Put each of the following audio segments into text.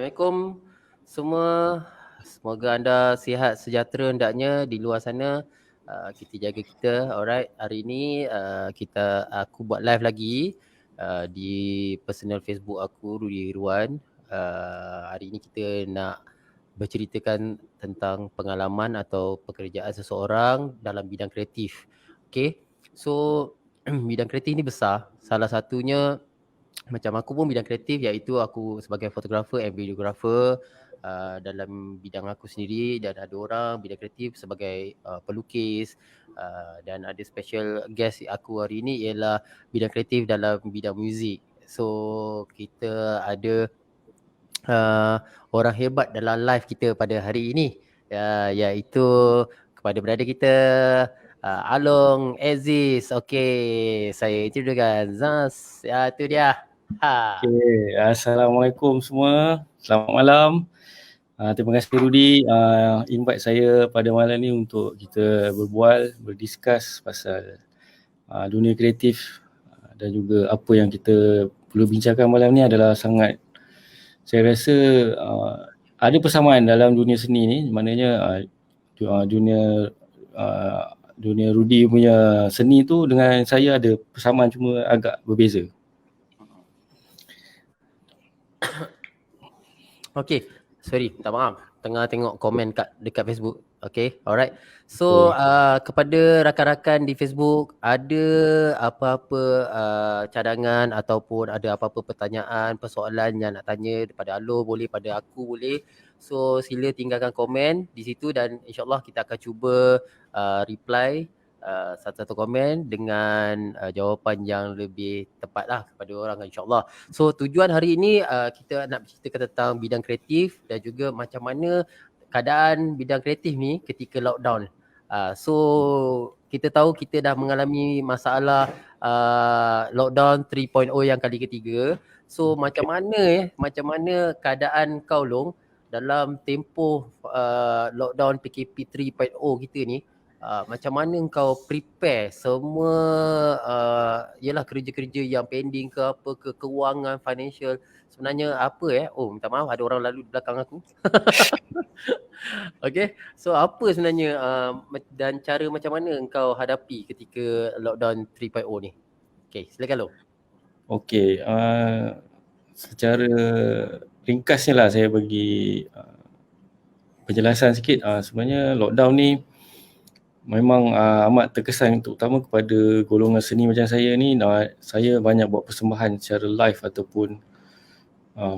Assalamualaikum semua. Semoga anda sihat sejahtera hendaknya di luar sana. Kita jaga kita. Alright, hari ini aku buat live lagi di personal Facebook aku, Rudy Irwan. Hari ini kita nak berceritakan tentang pengalaman atau pekerjaan seseorang dalam bidang kreatif. Okay, so bidang kreatif ni besar. Salah satunya macam aku pun bidang kreatif, iaitu aku sebagai fotografer and videographer dalam bidang aku sendiri, dan ada orang bidang kreatif sebagai pelukis, dan ada special guest aku hari ini ialah bidang kreatif dalam bidang muzik. So kita ada orang hebat dalam live kita pada hari ini, iaitu kepada berada kita Along Aziz. Okey, saya introducekan Zaz. Ya, itu dia. Okay. Assalamualaikum semua. Selamat malam. Terima kasih Rudy invite saya pada malam ni untuk kita berbual, berdiskus pasal dunia kreatif dan juga apa yang kita perlu bincangkan malam ni adalah sangat, saya rasa ada persamaan dalam dunia seni ni. Maknanya dunia Rudy punya seni tu dengan saya ada persamaan, cuma agak berbeza. Okay, sorry, minta maaf. Tengah tengok komen dekat Facebook. Okay, alright. So, kepada rakan-rakan di Facebook, ada apa-apa cadangan ataupun ada apa-apa pertanyaan, persoalan yang nak tanya daripada Alo, boleh, pada aku boleh. So, sila tinggalkan komen di situ dan insyaAllah kita akan cuba reply satu-satu komen dengan jawapan yang lebih tepat lah kepada orang, insyaAllah. So tujuan hari ini kita nak berceritakan tentang bidang kreatif dan juga macam mana keadaan bidang kreatif ni ketika lockdown. So kita tahu kita dah mengalami masalah lockdown 3.0 yang kali ketiga. So macam mana keadaan kau, Long, dalam tempoh lockdown PKP 3.0 kita ni? Macam mana kau prepare semua yalah kerja-kerja yang pending ke apa ke, kewangan, financial, sebenarnya apa oh minta maaf, ada orang lalu di belakang aku. Okay, so apa sebenarnya dan cara macam mana kau hadapi ketika lockdown 3.0 ni? Okay, silakan lo. Okay, secara ringkasnya lah saya bagi penjelasan sikit. Sebenarnya lockdown ni memang amat terkesan, terutama kepada golongan seni macam saya ni. Saya banyak buat persembahan secara live ataupun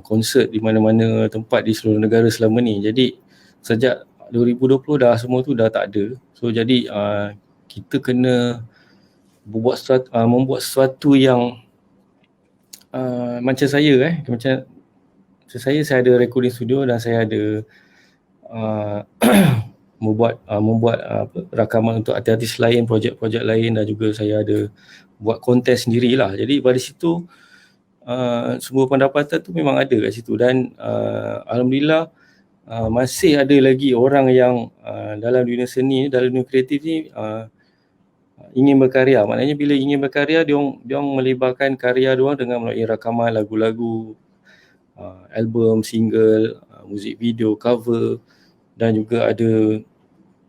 konsert di mana-mana tempat di seluruh negara selama ni. Jadi sejak 2020 dah semua tu dah tak ada. So jadi kita kena membuat sesuatu yang macam saya macam saya ada recording studio dan saya ada membuat rakaman untuk artis-artis lain, projek-projek lain, dan juga saya ada buat kontes sendirilah. Jadi pada situ semua pendapatan tu memang ada kat situ, dan alhamdulillah masih ada lagi orang yang dalam dunia seni, dalam dunia kreatif ni ingin berkarya. Maknanya bila ingin berkarya, dia melibatkan karya dia dengan melalui rakaman lagu-lagu, album, single, muzik video, cover, dan juga ada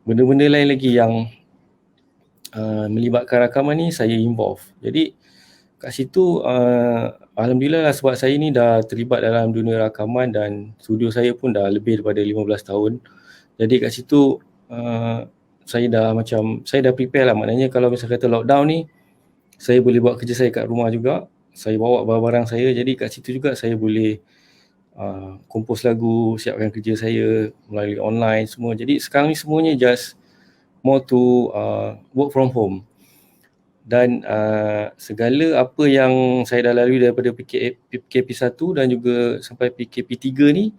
benda-benda lain lagi yang melibatkan rakaman ni saya involve. Jadi kat situ alhamdulillah lah, sebab saya ni dah terlibat dalam dunia rakaman dan studio saya pun dah lebih daripada 15 tahun. Jadi kat situ saya dah prepare lah. Maknanya kalau misalnya kata lockdown ni, saya boleh buat kerja saya kat rumah juga. Saya bawa barang-barang saya, jadi kat situ juga saya boleh kompos lagu, siapkan kerja saya melalui online semua. Jadi sekarang ni semuanya just more to work from home. Dan segala apa yang saya dah lalui daripada PKP 1 dan juga sampai PKP 3 ni,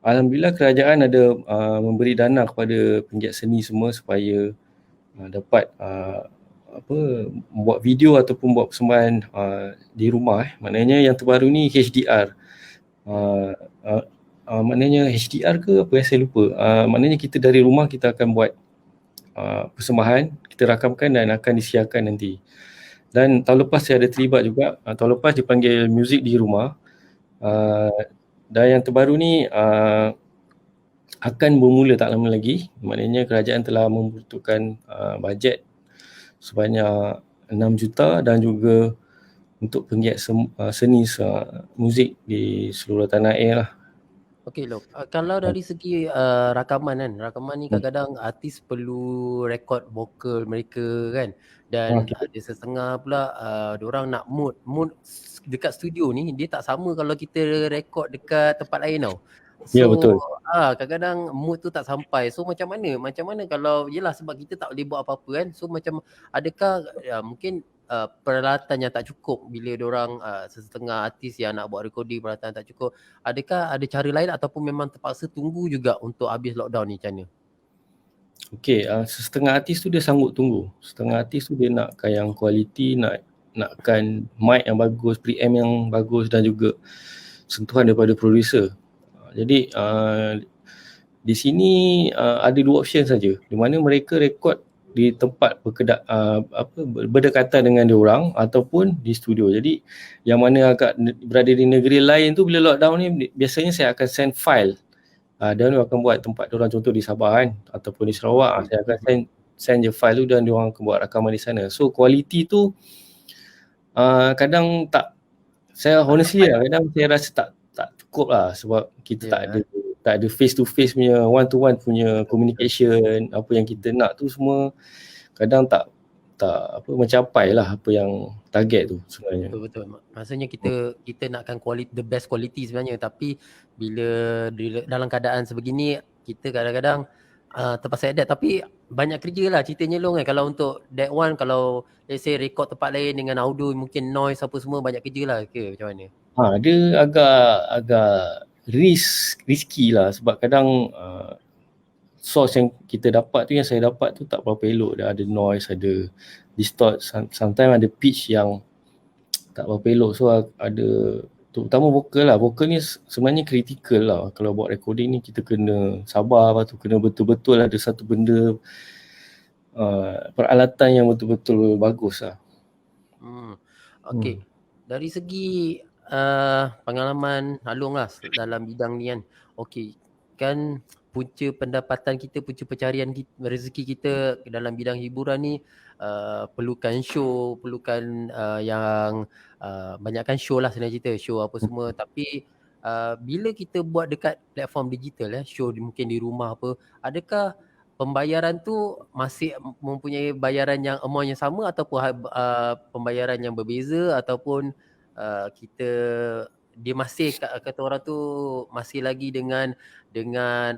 alhamdulillah kerajaan ada memberi dana kepada penggiat seni semua supaya dapat buat video ataupun buat persembahan di rumah. Maknanya yang terbaru ni HDR. Maknanya HDR ke apa saya lupa. Maknanya kita dari rumah kita akan buat persembahan, kita rakamkan dan akan disiarkan nanti. Dan tahun lepas saya ada terlibat juga. Tahun lepas dipanggil muzik di rumah. dan yang terbaru ni akan bermula tak lama lagi. Maknanya kerajaan telah membutuhkan bajet sebanyak 6 juta dan juga untuk penggiat seni muzik di seluruh tanah air lah. Okey Lok, kalau dari segi rakaman kan, rakaman ni kadang-kadang artis perlu rekod vokal mereka kan, dan Okay. ada setengah pula diorang nak mood dekat studio ni dia tak sama kalau kita rekod dekat tempat lain tau. Ya, So betul. kadang-kadang mood tu tak sampai. So macam mana kalau yelah sebab kita tak boleh buat apa-apa kan. So macam adakah mungkin peralatan yang tak cukup bila diorang setengah artis yang nak buat recording peralatan tak cukup. Adakah ada cara lain ataupun memang terpaksa tunggu juga untuk habis lockdown ni macam mana? Okey, setengah artis tu dia sanggup tunggu. Setengah artis tu dia nakkan yang kualiti, nakkan mic yang bagus, preamp yang bagus dan juga sentuhan daripada producer. Jadi di sini ada dua option saja. Di mana mereka rekod di tempat berdekatan dengan diorang ataupun di studio. Jadi yang mana agak berada di negeri lain tu bila lockdown ni biasanya saya akan send file. Dan akan buat tempat diorang, contoh di Sabah kan ataupun di Sarawak, saya akan send je file tu dan diorang akan buat rakaman di sana. So kualiti tu kadang tak, saya honestly lah, kadang saya rasa tak cukup lah sebab kita tak ada face to face punya, one to one punya communication. Apa yang kita nak tu semua kadang tak mencapai lah apa yang target tu sebenarnya. Betul. Maksudnya kita nakkan the best quality sebenarnya, tapi bila dalam keadaan sebegini kita kadang-kadang terpaksa adapt. Tapi banyak kerja lah ceritanya Long kan. Kalau untuk that one, kalau let's say record tempat lain dengan audio mungkin noise apa semua, banyak kerja lah ke macam mana? Dia agak risky lah sebab kadang source yang kita dapat tu, yang saya dapat tu tak berapa elok. Dia ada noise, ada distort, sometimes ada pitch yang tak berapa elok. So ada, terutama vokal lah. Vokal ni sebenarnya kritikal lah. Kalau buat recording ni kita kena sabar, lepas tu kena betul-betul ada satu benda peralatan yang betul-betul bagus lah. Okay. Dari segi pengalaman Along lah dalam bidang ni kan. Okay, kan punca pendapatan kita, punca pencarian kita, rezeki kita dalam bidang hiburan ni perlukan show, perlukan yang banyakkan show lah sebenarnya cerita, show apa semua. Tapi bila kita buat dekat platform digital show mungkin di rumah apa, adakah pembayaran tu masih mempunyai bayaran yang amount yang sama ataupun pembayaran yang berbeza, ataupun kita dia masih kata orang tu masih lagi dengan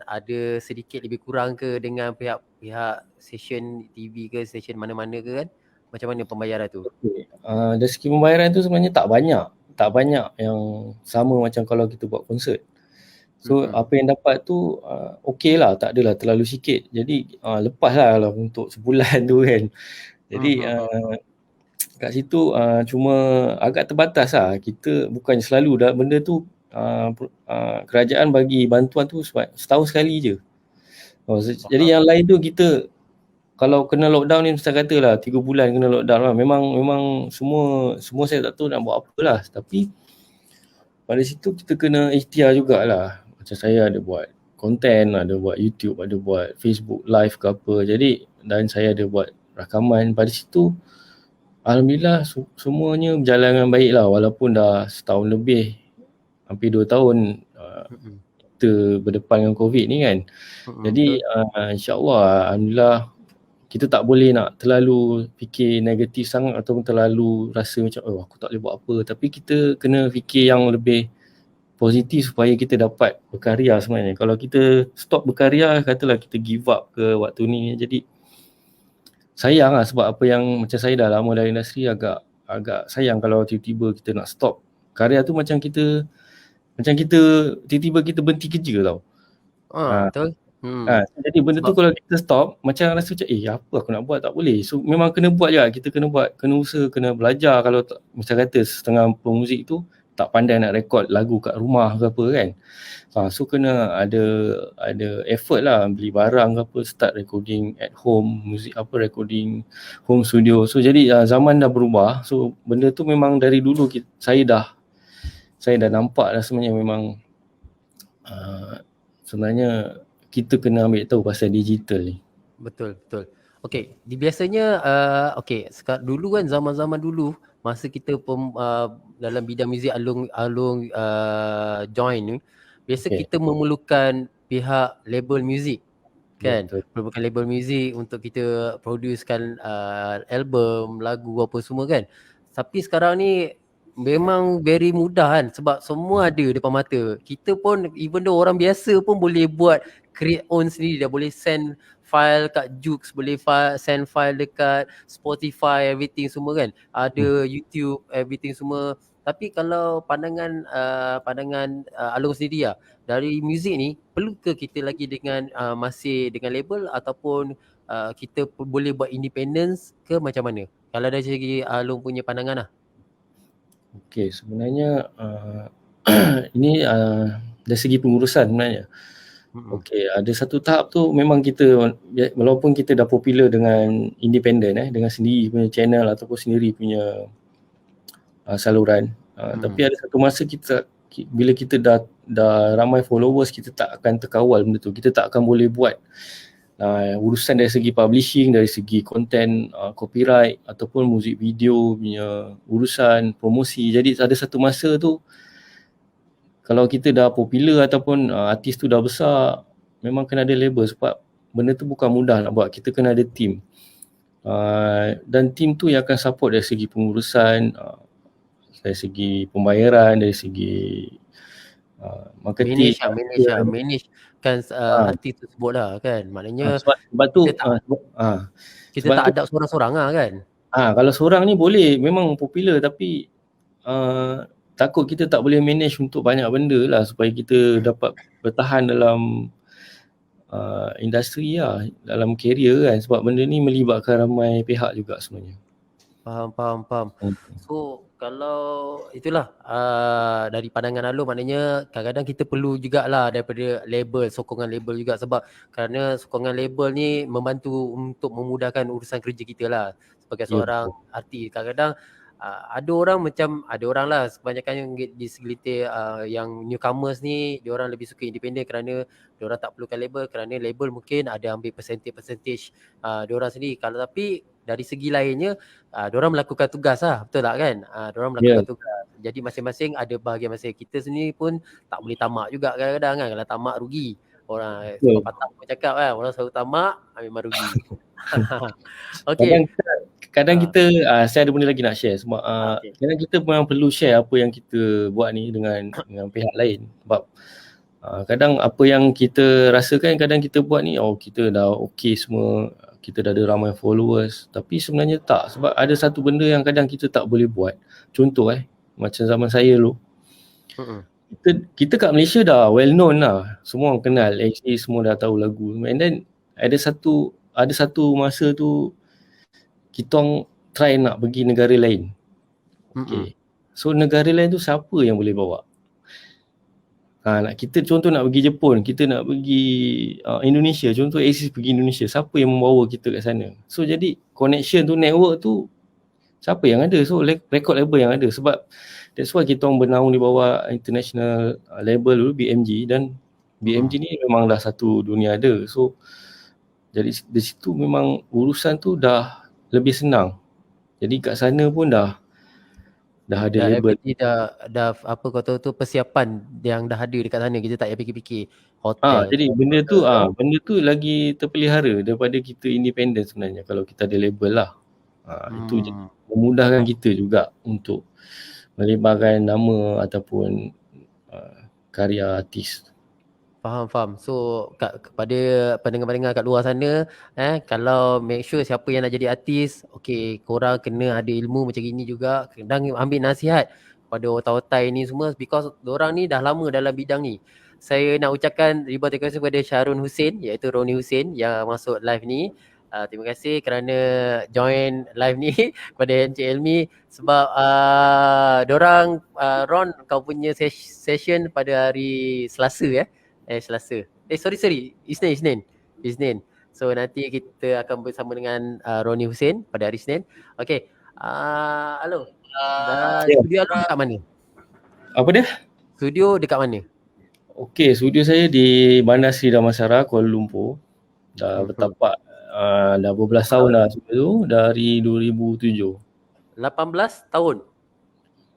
ada sedikit lebih kurang ke dengan pihak stesen TV ke stesen mana-mana ke kan? Macam mana pembayaran tu? Okay. Dari segi pembayaran tu sebenarnya tak banyak yang sama macam kalau kita buat konsert. So apa yang dapat tu okey lah, tak adalah terlalu sikit. Jadi lepas lah untuk sebulan tu kan. Jadi kat situ cuma agak terbatas lah. Kita bukan selalu benda tu kerajaan bagi bantuan tu setahun sekali je. Jadi yang lain tu kita kalau kena lockdown ni mesti katalah 3 bulan kena lockdown lah. Memang semua saya tak tahu nak buat apalah. Tapi pada situ kita kena ikhtiar jugalah. Macam saya ada buat konten, ada buat YouTube, ada buat Facebook live ke apa. Jadi dan saya ada buat rakaman. Pada situ alhamdulillah semuanya berjalan dengan baik lah, walaupun dah setahun lebih, hampir 2 tahun kita berdepan dengan COVID ni kan. Jadi insyaAllah alhamdulillah kita tak boleh nak terlalu fikir negatif sangat ataupun terlalu rasa macam aku tak boleh buat apa. Tapi kita kena fikir yang lebih positif supaya kita dapat berkarya sebenarnya. Kalau kita stop berkarya, katalah kita give up ke waktu ni, jadi sayang lah sebab apa yang macam saya dah lama dalam industri, agak sayang kalau tiba-tiba kita nak stop karya tu, macam kita tiba-tiba kita berhenti kerja tau. Betul. Jadi benda tu kalau kita stop, macam rasa macam apa aku nak buat, tak boleh. So memang kena buat je, kita kena buat, kena usaha, kena belajar. Kalau macam kata setengah pemuzik tu tak pandai nak rekod lagu kat rumah ke apa kan. So kena ada effort lah, beli barang ke apa, start recording at home, music recording home studio. So jadi zaman dah berubah. So benda tu memang dari dulu saya dah nampak dah sebenarnya, memang sebenarnya kita kena ambil tahu pasal digital ni. Betul. Okey, biasanya dulu kan, zaman-zaman dulu masa kita dalam bidang muzik Along join ni, biasa Okay. kita memerlukan pihak label muzik kan, Betul. memerlukan label muzik untuk kita producekan album, lagu apa semua kan. Tapi sekarang ni memang very mudah kan, sebab semua ada depan mata. Kita pun, even though orang biasa pun boleh buat create own sendiri, dah boleh send file kat Joox, boleh send file dekat Spotify, everything semua kan. Ada YouTube, everything semua. Tapi kalau pandangan Along sendiri lah, dari muzik ni, perlu ke kita lagi dengan masih dengan label, ataupun kita boleh buat independence ke macam mana? Kalau dari segi Along punya pandangan lah. Okay, sebenarnya ini dari segi pengurusan sebenarnya. Okey, ada satu tahap tu memang kita, walaupun kita dah popular dengan independent dengan sendiri punya channel ataupun sendiri punya saluran, tapi ada satu masa bila kita dah ramai followers, kita tak akan terkawal benda tu. Kita tak akan boleh buat urusan dari segi publishing, dari segi content, copyright ataupun muzik video punya urusan, promosi. Jadi ada satu masa tu kalau kita dah popular ataupun artis tu dah besar, memang kena ada label, sebab benda tu bukan mudah nak buat. Kita kena ada team. Dan team tu yang akan support dari segi pengurusan, dari segi pembayaran, dari segi marketing. Manage kan artis tersebut lah kan. Maknanya sebab tu kita tak ada seorang-seorang lah kan. Kalau seorang ni boleh, memang popular, tapi takut kita tak boleh manage untuk banyak benda lah supaya kita dapat bertahan dalam industri lah, dalam career kan, sebab benda ni melibatkan ramai pihak juga sebenarnya. Faham. So kalau itulah dari pandangan Along, maknanya kadang-kadang kita perlu jugalah daripada label, sokongan label juga, sebab kerana sokongan label ni membantu untuk memudahkan urusan kerja kita lah sebagai seorang artis. Kadang-kadang ada orang lah, kebanyakan yang di segelintir yang newcomers ni, diorang lebih suka independent kerana diorang tak perlukan label, kerana label mungkin ada ambil percentage diorang sendiri. Tapi dari segi lainnya, diorang melakukan tugas lah, betul tak kan? Diorang melakukan tugas. Jadi masing-masing ada bahagian masing. Kita sendiri pun tak boleh tamak juga kadang-kadang kan. Kalau tamak rugi. Orang sebab patah pun cakap kan, orang selalu tamak memang rugi. Okay. Kadang kita, saya ada benda lagi nak share, sebab kadang kita memang perlu share apa yang kita buat ni dengan pihak lain. Sebab kadang apa yang kita rasakan, kadang kita buat ni, kita dah okay semua, kita dah ada ramai followers, tapi sebenarnya tak. Sebab ada satu benda yang kadang kita tak boleh buat. Contoh macam zaman saya dulu, kita kat Malaysia dah well known lah, semua orang kenal, actually semua dah tahu lagu. And then ada satu masa tu kita orang try nak pergi negara lain. Okay. So negara lain tu siapa yang boleh bawa? Kita contoh nak pergi Jepun, kita nak pergi Indonesia, contoh Axis pergi Indonesia, siapa yang membawa kita kat sana? So jadi connection tu, network tu, siapa yang ada? So record label yang ada. Sebab that's why kita orang bernaung di bawah international label dulu, BMG, dan BMG ni memang dah satu dunia ada. So jadi di situ memang urusan tu dah lebih senang. Jadi kat sana pun dah ada label. Dah apa kau tahu tu, persiapan yang dah ada dekat sana, kita tak payah fikir-fikir hotel. Jadi benda tu lagi terpelihara daripada kita independent sebenarnya kalau kita ada label lah. Itu memudahkan kita juga untuk melebarkan nama ataupun karya artis. Faham. So kepada pendengar-pendengar kat luar sana, kalau make sure siapa yang nak jadi artis, okay, korang kena ada ilmu macam gini juga, dan ambil nasihat pada otai-otai ni semua, because diorang ni dah lama dalam bidang ni. Saya nak ucapkan ribuan terima kasih kepada Shahrul Hussein, iaitu Roni Hussein yang masuk live ni. Terima kasih kerana join live ni kepada Encik Elmi, sebab diorang Ron, kau punya session pada hari Selasa Selasa. Isnin. So nanti kita akan bersama dengan Roni Hussein pada hari Isnin. Okay. Hello. Studio Along dekat mana? Apa dia? Studio dekat mana? Okey, studio saya di Bandar Seri Damansara, Kuala Lumpur. Dah bertapak dah berbelas tahun dah studio tu, dari 2007. 18 tahun.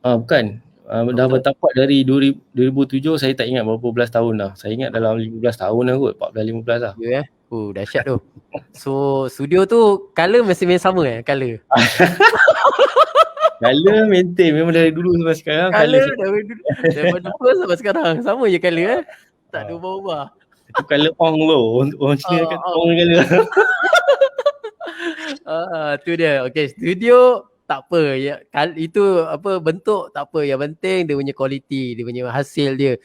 Bukan. Dah Bukan. bertapak dari 2007, saya tak ingat berapa belas tahun dah. Saya ingat dalam 15 tahun lah kot, 14 15 lah. Ya. Dahsyat tu. So studio tu color masih main sama color. Color maintain memang dari dulu sampai sekarang color Color daripada first sampai sekarang sama je color Tak ada ubah-ubah. itu color ong tu. Orang Cina kata ong color. Tu dia. Okay, studio tak apa ya, itu apa bentuk tak apa, yang penting dia punya quality, dia punya hasil dia,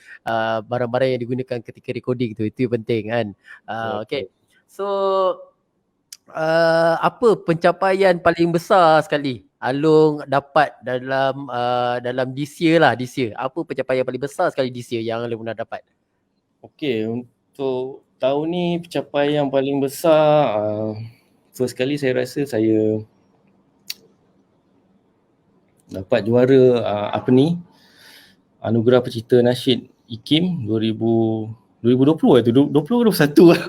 barang-barang yang digunakan ketika recording tu, itu yang penting kan. Okay, so apa pencapaian paling besar sekali Along dapat dalam this year lah, this year? Apa pencapaian paling besar sekali this year yang Along pernah dapat? Okey, untuk tahun ni pencapaian paling besar, first kali saya rasa saya dapat juara Anugerah Pencipta Nasyid IKIM 2020 tu, 20 ke 21 lah.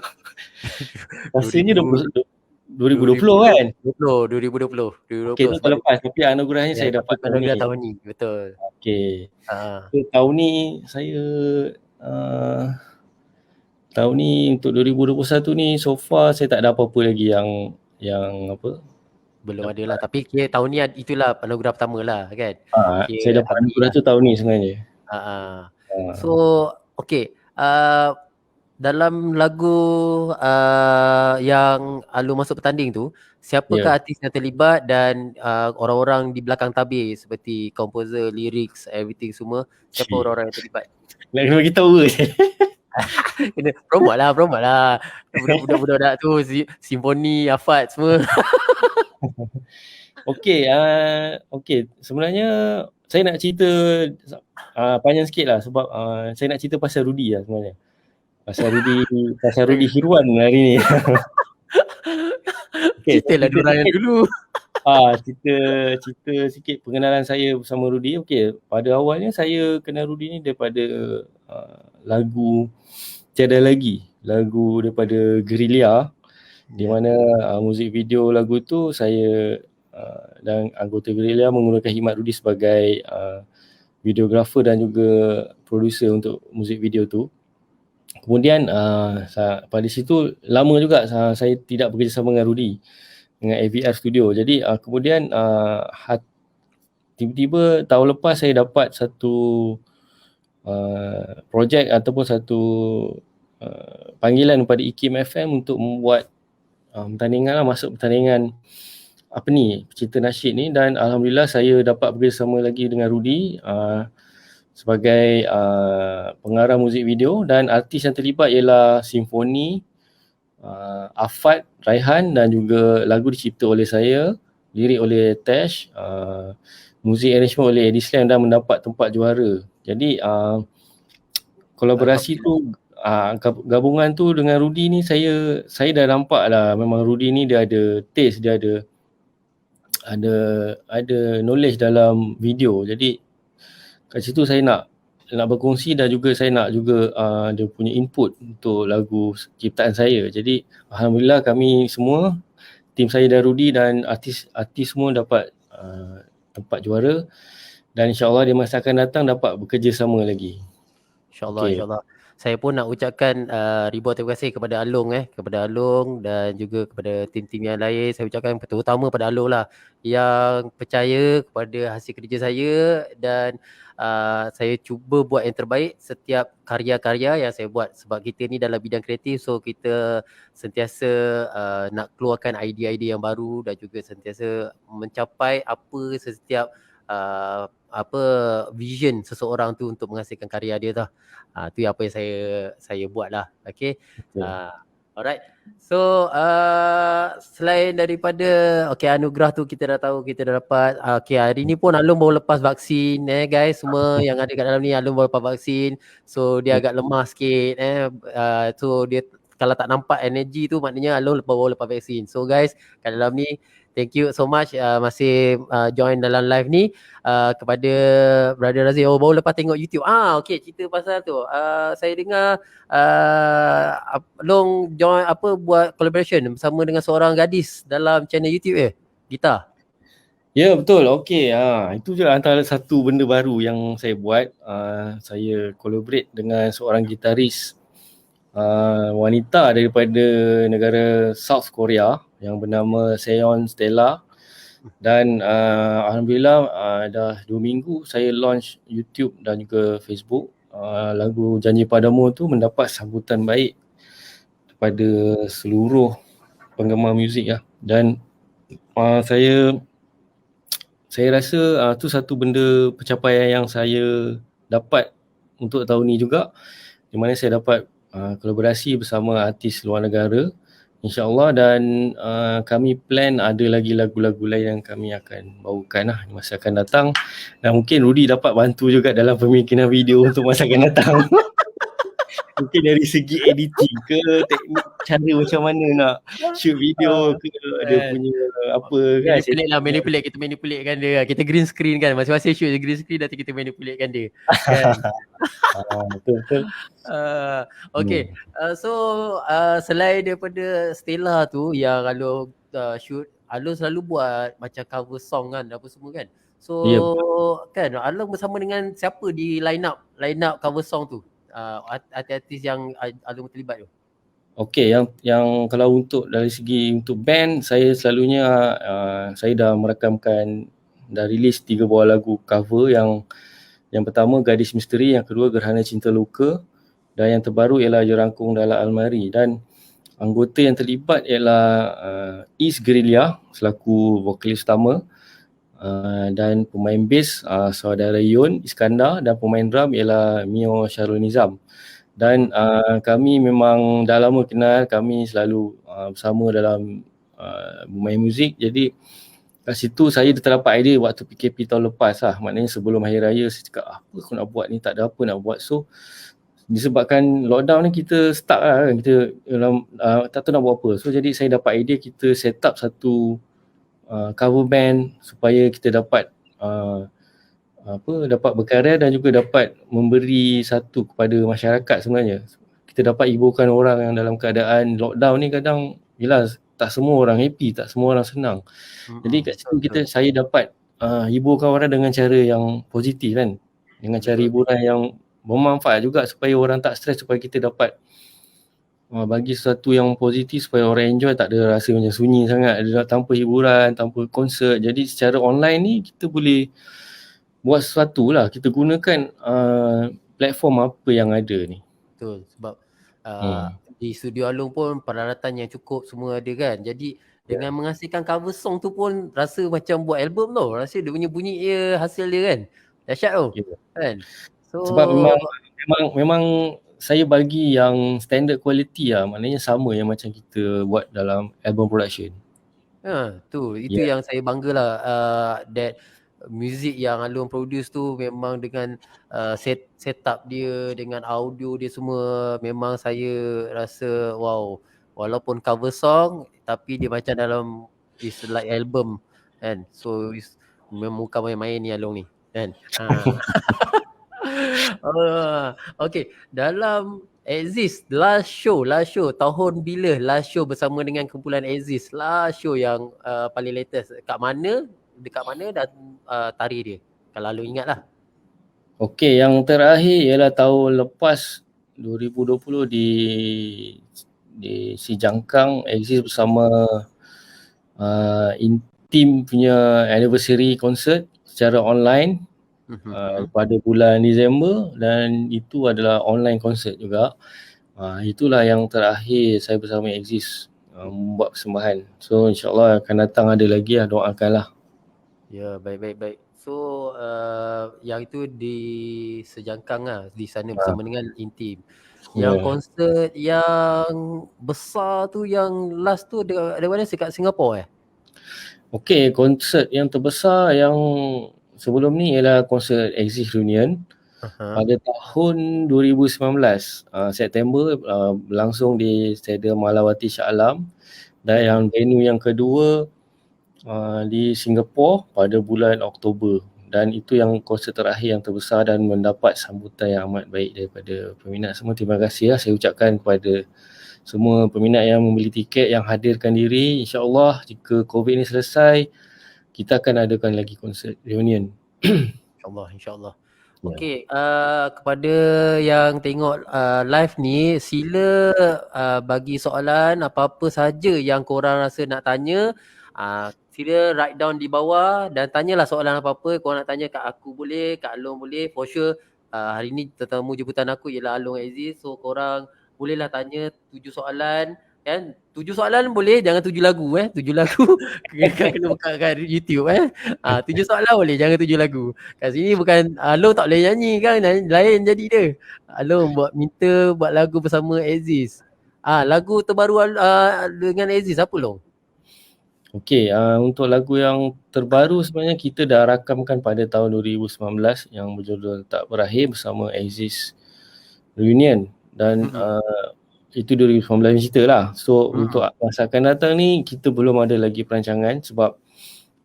Rasanya 2020 kan? 2020. Okey, tu tahun lepas, tapi anugerahnya Ya, saya dapat tahun ni. tahun ni, betul. Okey. So, tahun ni saya tahun ni untuk 2021 ni so far saya tak ada apa-apa lagi yang apa, belum ada lah, tapi kira tahun ni itulah anugerah pertama lah kan. saya dapat anugerah tu tahun ni sebenarnya. So okay, dalam lagu yang Alung masuk bertanding tu, siapakah artis yang terlibat dan orang-orang di belakang tabir seperti komposer, lyrics, everything semua, siapa orang-orang yang terlibat? Nak kena bagi tahu je. Kena promote lah budak-budak tu, Simfoni, Afat semua. Okey, sebenarnya saya nak cerita panjang sikit lah sebab saya nak cerita pasal Rudy lah sebenarnya. Pasal Rudy Hirwan hari ni. Okay, ceritalah diorang yang dulu. Cerita sikit pengenalan saya bersama Rudy. Okey, pada awalnya saya kenal Rudy ni daripada lagu Tiada Lagi, lagu daripada Guerrilla, di mana muzik video lagu tu saya dan anggota Guerrilla menggunakan khidmat Rudy sebagai videographer dan juga producer untuk muzik video tu. Kemudian pada situ lama juga saya tidak bekerjasama dengan Rudy, dengan AVR Studio. Jadi kemudian tiba-tiba tahun lepas saya dapat satu projek ataupun satu panggilan daripada IKIM FM untuk membuat pertandingan lah, masuk pertandingan Pencipta Nasyid ni, dan alhamdulillah saya dapat bekerjasama lagi dengan Rudy sebagai pengarah muzik video, dan artis yang terlibat ialah Simfoni, Afat, Raihan, dan juga lagu dicipta oleh saya, lirik oleh Tash, muzik arrangement oleh Eddie Slam, dan mendapat tempat juara. Jadi kolaborasi tu, gabungan tu dengan Rudy ni saya dah nampak lah memang Rudy ni dia ada taste, dia ada knowledge dalam video. Jadi kat situ saya nak berkongsi, dan juga saya nak juga dia punya input untuk lagu ciptaan saya. Jadi alhamdulillah kami semua, tim saya dan Rudy dan artis semua dapat tempat juara, dan insyaAllah di masa akan datang dapat bekerja sama lagi. InsyaAllah, insyaAllah. Saya pun nak ucapkan ribuan terima kasih kepada Alung dan juga kepada tim-tim yang lain. Saya ucapkan terutama pada Alung lah, yang percaya kepada hasil kerja saya, dan saya cuba buat yang terbaik setiap karya-karya yang saya buat, sebab kita ni dalam bidang kreatif, so kita sentiasa nak keluarkan idea-idea yang baru, dan juga sentiasa mencapai setiap vision seseorang tu untuk menghasilkan karya dia tu. Tu apa yang saya buat lah. Okay. Alright. So selain daripada anugerah tu kita dah tahu, kita dah dapat. Hari ni pun Alung baru lepas vaksin guys, semua yang ada kat dalam ni Alung baru lepas vaksin. So dia agak lemah sikit so dia kalau tak nampak energi tu maknanya Alung baru lepas vaksin. So guys, kat dalam ni thank you so much masih join dalam live ni. Kepada Brother Razif, baru lepas tengok YouTube. Okay, cerita pasal tu. Saya dengar Long join buat collaboration bersama dengan seorang gadis dalam channel YouTube gitar. Ya, betul. Okey, itu je antara satu benda baru yang saya buat. Saya collaborate dengan seorang gitaris wanita daripada negara South Korea yang bernama Seon Stella. Dan alhamdulillah dah 2 minggu saya launch YouTube dan juga Facebook. Lagu Janji Padamu tu mendapat sambutan baik daripada seluruh penggemar muzik ya. Dan saya rasa tu satu benda pencapaian yang saya dapat untuk tahun ni juga, di mana saya dapat kolaborasi bersama artis luar negara insya-Allah, dan kami plan ada lagi lagu-lagu lain yang kami akan bawakan di masa akan datang, dan mungkin Rudy dapat bantu juga dalam pembikinan video untuk masa akan datang. Mungkin dari segi editing ke, teknik cara macam mana nak shoot video ke, dia punya apa kan. Kita manipulatekan dia. Kita green screen kan. Masing-masing shoot green screen, nanti kita manipulatekan dia. Kan? Betul. Okay. So selain daripada Stella tu yang Alung shoot, Alung selalu buat macam cover song kan, apa semua kan. So kan Alung bersama dengan siapa di line up cover song tu? Artis yang Alung terlibat tu. Okey, yang kalau untuk dari segi untuk band, saya selalunya saya dah merakamkan, dah rilis 3 buah lagu cover. Yang pertama Gadis Misteri, yang kedua Gerhana Cinta Luka, dan yang terbaru ialah Jerangkung Dalam Almari. Dan anggota yang terlibat ialah East Guerrilla selaku vokalis utama, dan pemain bass saudara Yun Iskandar, dan pemain drum ialah Mio Syarul Nizam. Dan kami memang dah lama kenal, kami selalu bersama dalam bermain muzik. Jadi kat situ saya terdapat idea waktu PKP tahun lepas maknanya sebelum Hari Raya. Saya cakap apa aku nak buat ni, tak ada apa nak buat. So disebabkan lockdown ni kita stuck kan, kita tak tahu nak buat apa. So jadi saya dapat idea kita set up satu cover band supaya kita dapat dapat berkarya dan juga dapat memberi satu kepada masyarakat sebenarnya. Kita dapat hiburkan orang yang dalam keadaan lockdown ni, kadang yelah tak semua orang happy, tak semua orang senang. Jadi kat situ saya dapat hiburkan orang dengan cara yang positif kan. Dengan cara hiburan yang bermanfaat juga supaya orang tak stres, supaya kita dapat bagi sesuatu yang positif supaya orang enjoy, tak ada rasa macam sunyi sangat, tanpa hiburan, tanpa konsert. Jadi secara online ni kita boleh buat sesuatu lah, kita gunakan platform apa yang ada ni. Betul, sebab di studio Alung pun peralatan yang cukup semua ada kan. Jadi dengan menghasilkan cover song tu pun rasa macam buat album tau. Rasa dia punya bunyi dia, hasil dia kan dahsyat tu kan. So sebab memang saya bagi yang standard quality maknanya sama yang macam kita buat dalam album production. Itu yang saya banggalah, that music yang Alung produce tu memang dengan setup dia, dengan audio dia semua, memang saya rasa wow. Walaupun cover song tapi dia macam dalam is like album kan. So memang bukan main-main ni Alung ni kan. Okay, dalam Exist last show tahun bila last show bersama dengan kumpulan Exist, last show yang paling latest dekat mana dan tarikh dia kalau Alung ingat lah. Okey, yang terakhir ialah tahun lepas 2020 di Sijangkang, Exist bersama Intim punya anniversary concert secara online pada bulan Disember, dan itu adalah online concert juga. Itulah yang terakhir saya bersama Exist membuat persembahan. So insyaAllah akan datang ada lagi doakanlah. Ya, baik. So yang itu di Sejangkang di sana bersama dengan Intim. Yang konsert yang besar tu, yang last tu ada mana, dekat Singapura Okey, konsert yang terbesar yang sebelum ni ialah konsert Exist Reunion pada tahun 2019 September, berlangsung di Stadium Malawati Shah Alam. Dan yang venue yang kedua di Singapura pada bulan Oktober, dan itu yang konsert terakhir yang terbesar dan mendapat sambutan yang amat baik daripada peminat semua. Terima kasih saya ucapkan kepada semua peminat yang membeli tiket, yang hadirkan diri. InsyaAllah jika COVID ni selesai, kita akan adakan lagi konsert reunion. InsyaAllah. Ya. Okey, kepada yang tengok live ni, sila bagi soalan apa-apa saja yang korang rasa nak tanya. Sila write down di bawah dan tanyalah soalan apa-apa korang nak tanya kat aku boleh, kat Along boleh. For sure hari ni tetamu jemputan aku ialah Along Aziz. So korang bolehlah tanya 7 soalan kan. 7 soalan boleh, jangan 7 lagu 7 lagu kena buka kat YouTube 7 soalan boleh, jangan 7 lagu. Kat sini bukan Along tak boleh nyanyi kan, lain jadi dia. Along buat lagu bersama Aziz. Lagu terbaru dengan Aziz apa Long? Okey, untuk lagu yang terbaru sebenarnya kita dah rakamkan pada tahun 2019 yang berjudul Tak Berakhir bersama Aziz Reunion, dan itu 2019 cerita lah. So untuk masa akan datang ni kita belum ada lagi perancangan sebab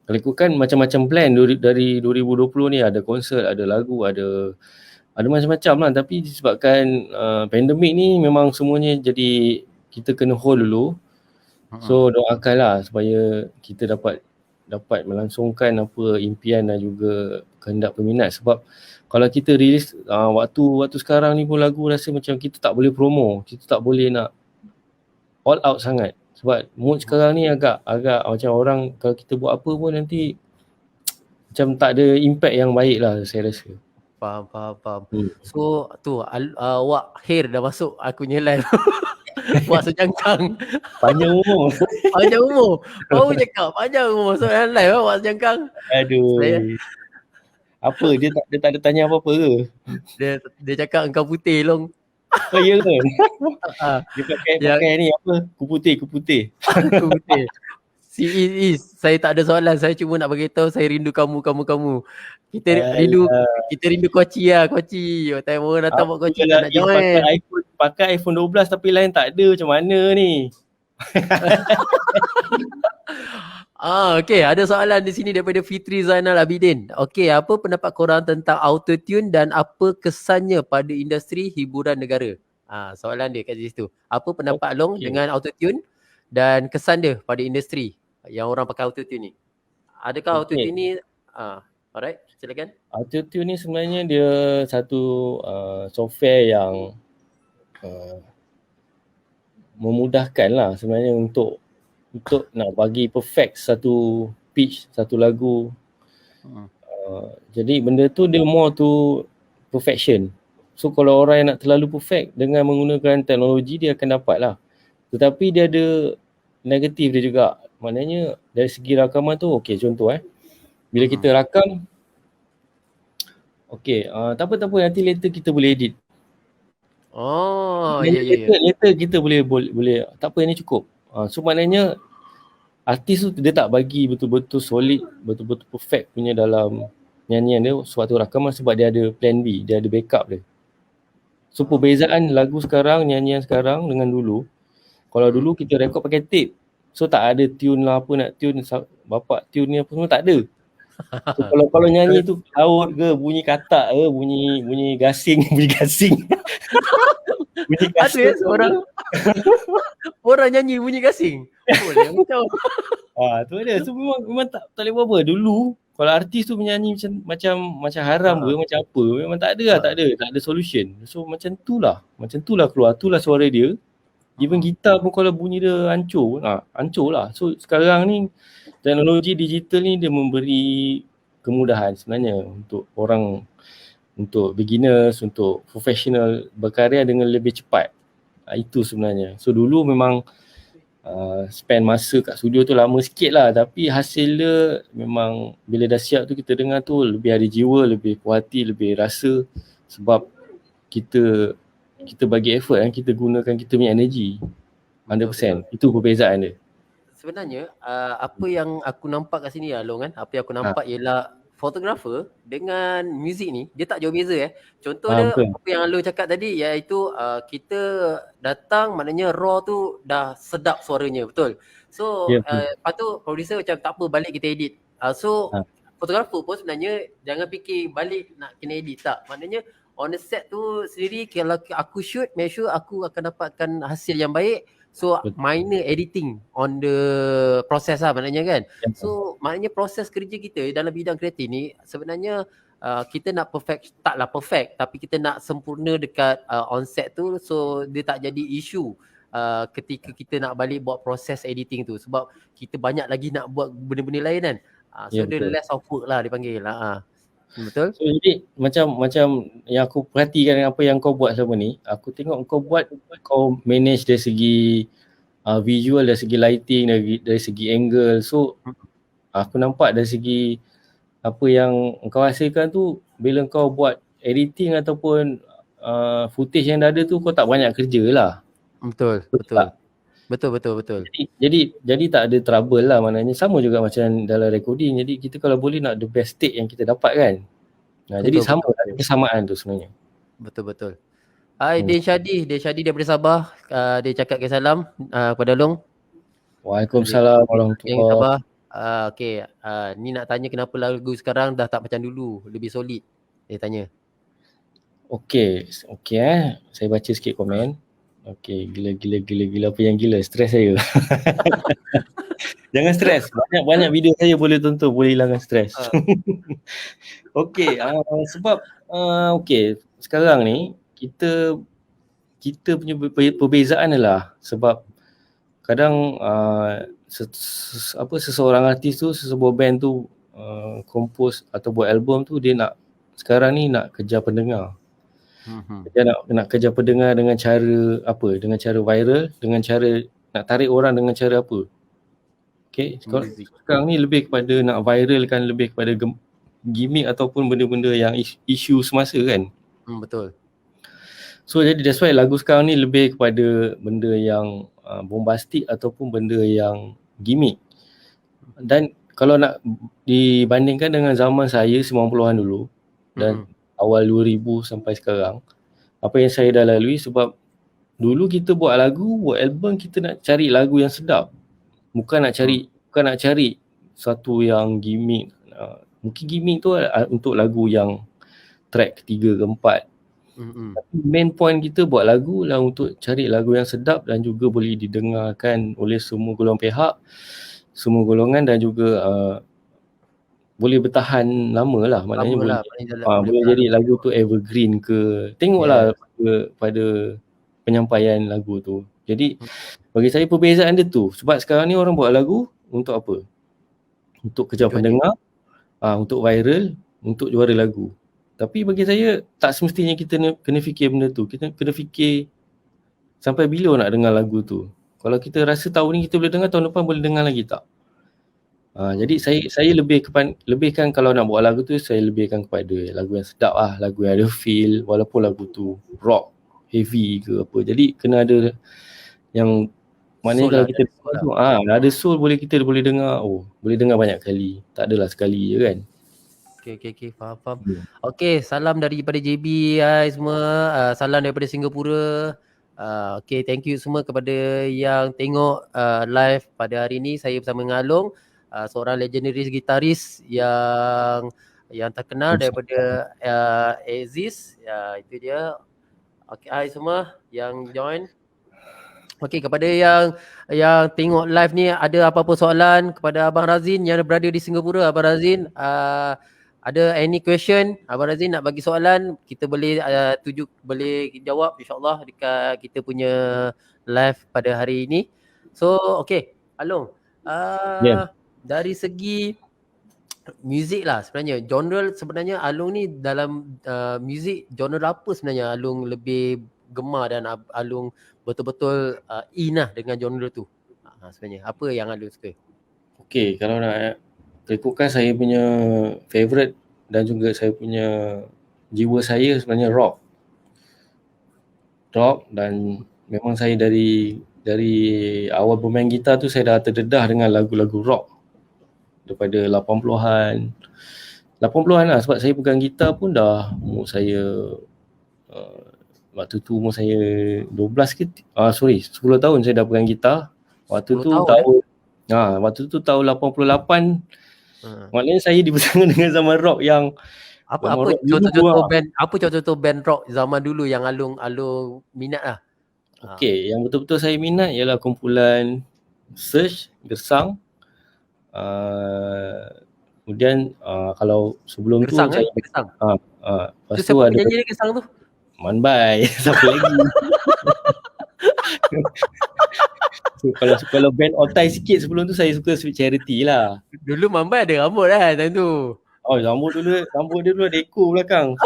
kalau ikutkan macam-macam plan dari 2020 ni, ada konsert, ada lagu, ada macam-macam lah, tapi disebabkan pandemik ni memang semuanya jadi kita kena hold dulu. So doakanlah supaya kita dapat melangsungkan apa impian dan juga kehendak peminat, sebab kalau kita release waktu sekarang ni pun lagu rasa macam kita tak boleh promo, kita tak boleh nak all out sangat sebab mood sekarang ni agak macam orang kalau kita buat apa pun nanti macam tak ada impact yang baik lah saya rasa. Faham. So tu awak hair dah masuk aku punya live. Buat sejangkang. Panjang umur. Baru cakap panjang umur masuk dalam live buat sejangkang. Aduh. Apa dia tak ada tanya apa-apa ke? Dia cakap engkau putih Long. Oh ya ke? Dia pakai ni apa? Kuputih. Kuputih. Saya tak ada soalan, saya cuma nak beritahu saya rindu kamu. Kita rindu Koci lah, Koci. Time orang datang buat Koci tak nak join. Pakai iPhone 12 tapi lain tak ada, macam mana ni? Okey, ada soalan di sini daripada Fitri Zainal Abidin. Okey, apa pendapat korang tentang autotune dan apa kesannya pada industri hiburan negara? Soalan dia kat situ. Apa pendapat Long dengan autotune dan kesan dia pada industri yang orang pakai autotune ni? Adakah autotune ni alright, silakan. Autotune ni sebenarnya dia satu software yang memudahkan lah sebenarnya untuk nak bagi perfect satu pitch, satu lagu. Jadi benda tu dia more to perfection. So kalau orang yang nak terlalu perfect dengan menggunakan teknologi dia akan dapat lah. Tetapi dia ada negatif dia juga. Maknanya dari segi rakaman tu contoh bila kita rakam tak apa nanti later kita boleh edit. Later kita boleh tak apa ini cukup. So maknanya artis tu dia tak bagi betul-betul solid, betul-betul perfect punya dalam nyanyian dia suatu rakaman sebab dia ada plan B, dia ada backup dia. So perbezaan lagu sekarang, nyanyian sekarang dengan dulu, kalau dulu kita rekod pakai tape, so tak ada tune lah apa nak tune, bapak tune ni apa semua tak ada. So kalau nyanyi tu laut ke, bunyi katak ke, bunyi gasing, bunyi gasing. Ada orang nyanyi bunyi gasing. Boleh macam. Tu ada. So memang tak boleh buat apa. Dulu kalau artis tu menyanyi macam haram ke, macam apa, memang tak ada solution. So macam tu lah keluar, itulah suara dia. Even gitar pun kalau bunyi dia hancur lah. So sekarang ni teknologi digital ni dia memberi kemudahan sebenarnya untuk orang, untuk beginners, untuk professional berkarya dengan lebih cepat. Itu sebenarnya. So dulu memang spend masa kat studio tu lama sikit lah, tapi hasil dia memang bila dah siap tu kita dengar tu lebih ada jiwa, lebih puas hati, lebih rasa sebab kita bagi effort kita gunakan kita punya energy 100%. Itu perbezaan dia. Sebenarnya apa yang aku nampak kat sini Long Apa yang aku nampak ialah fotografer dengan muzik ni dia tak jauh beza Contoh dia Betul. apa yang Alun cakap tadi iaitu kita datang maknanya raw tu dah sedap suaranya, betul. So Ya, betul. lepas tu producer macam tak apa balik kita edit. So Ha, fotografer pun sebenarnya jangan fikir balik nak kena edit, tak. Maknanya on the set tu sendiri kalau aku shoot, make sure aku akan dapatkan hasil yang baik. So betul. minor editing on the process lah maknanya kan. Ya. So maknanya proses kerja kita dalam bidang kreatif ni sebenarnya kita nak perfect, taklah perfect, tapi kita nak sempurna dekat on set tu, so dia tak jadi isu ketika kita nak balik buat proses editing tu, sebab kita banyak lagi nak buat benda-benda lain kan. So Ya, the betul. less of work lah dipanggil. Betul? So jadi macam yang aku perhatikan dengan apa yang kau buat selama ni, aku tengok kau manage dari segi visual, dari segi lighting, dari segi angle. So aku nampak dari segi apa yang kau hasilkan tu, bila kau buat editing ataupun footage yang dah ada tu, kau tak banyak kerja lah. Betul. Tak? Betul. Jadi tak ada trouble lah, maknanya sama juga macam dalam recording. Jadi kita kalau boleh nak the best take yang kita dapat kan. Jadi sama ada kesamaan tu sebenarnya. Betul. Hai Din Syadi daripada Sabah. Dia cakap ke salam kepada Long. Waalaikumsalam warahmatullahi Sabah. Okay, ni nak tanya kenapa lagu sekarang dah tak macam dulu, lebih solid. Dia tanya. Okay. Saya baca sikit komen. Okay, gila apa yang gila? Stres saya. Jangan stres. Banyak video saya boleh tonton, boleh hilangkan stres. Okay, sebab okay, sekarang ni kita punya perbezaan adalah sebab kadang seseorang artis tu, sesebuah band tu compose atau buat album tu, dia nak sekarang ni nak kejar pendengar. Dia nak kejar pendengar dengan cara apa? Dengan cara viral, dengan cara nak tarik orang dengan cara apa? Okay, sekarang ni lebih kepada nak viralkan, lebih kepada gimmick ataupun benda-benda yang isu semasa kan. Betul. So jadi that's why lagu sekarang ni lebih kepada benda yang bombastik ataupun benda yang gimmick. Dan kalau nak dibandingkan dengan zaman saya 90-an dulu dan awal 2000 sampai sekarang, apa yang saya dah lalui, sebab dulu kita buat lagu, buat album, kita nak cari lagu yang sedap. Bukan nak cari satu yang gimmick. Mungkin gimmick tu untuk lagu yang track 3 ke 4. Tapi main point kita buat lagu lah untuk cari lagu yang sedap dan juga boleh didengarkan oleh semua golongan pihak, semua golongan, dan juga boleh bertahan lama lah. Maknanya boleh jadi lagu tu evergreen ke. Tengoklah pada penyampaian lagu tu. Jadi bagi saya perbezaan dia tu. Sebab sekarang ni orang buat lagu untuk apa? Untuk kejar pendengar, untuk viral, untuk juara lagu. Tapi bagi saya tak semestinya kita kena fikir benda tu. Kita kena fikir sampai bila nak dengar lagu tu. Kalau kita rasa tahun ni kita boleh dengar, tahun depan boleh dengar lagi tak? Jadi saya lebihkan kalau nak buat lagu tu, saya lebihkan kepada lagu yang sedap lah, lagu yang ada feel, walaupun lagu tu rock, heavy ke apa. Jadi kena ada yang maknanya kalau kita dengar tu ada soul, kita boleh dengar, boleh dengar banyak kali. Tak adalah sekali je kan. Okay, faham. Okay, salam daripada JB, hai semua. Salam daripada Singapura. Okay, thank you semua kepada yang tengok live pada hari ni. Saya bersama dengan Along, seorang legendaris gitaris yang terkenal daripada Aziz. Itu dia. Okay, hai semua yang join. Okay, kepada yang tengok live ni, ada apa-apa soalan kepada Abang Razin yang berada di Singapura. Abang Razin, ada any question? Abang Razin nak bagi soalan, kita boleh boleh jawab insyaAllah dekat kita punya live pada hari ini. So, okay, Along. Dari segi muzik lah sebenarnya, genre sebenarnya Along ni dalam muzik, genre apa sebenarnya Along lebih gemar dan Along betul-betul in lah dengan genre tu? Sebenarnya apa yang Along suka? Okay, kalau nak ikutkan saya punya favourite dan juga saya punya jiwa saya sebenarnya rock, dan memang saya dari awal bermain gitar tu saya dah terdedah dengan lagu-lagu rock daripada 80-an, 80-an lah, sebab saya pegang gitar pun dah umur saya waktu tu umur saya 12 ke 10 tahun saya dah pegang gitar. Waktu 10 tu tahun, waktu tu tahun 88. Ha. Maknanya saya dibesarkan dengan zaman rock yang Apa zaman apa rock dulu contoh-contoh lah. band, apa contoh-contoh band rock zaman dulu yang Alung minat lah? Okey, yang betul-betul saya minat ialah kumpulan Search, Gersang. Kemudian kalau sebelum tu Gersang saya Gersang. lepas Tu tu siapa ada penyanyi dia Gersang tu? Manbai. Siapa lagi? So, kalau band otai sikit sebelum tu saya suka Sweet Charity lah. Dulu Mambai ada rambut lah time tu. Oh, rambut dia dulu ada ekor belakang.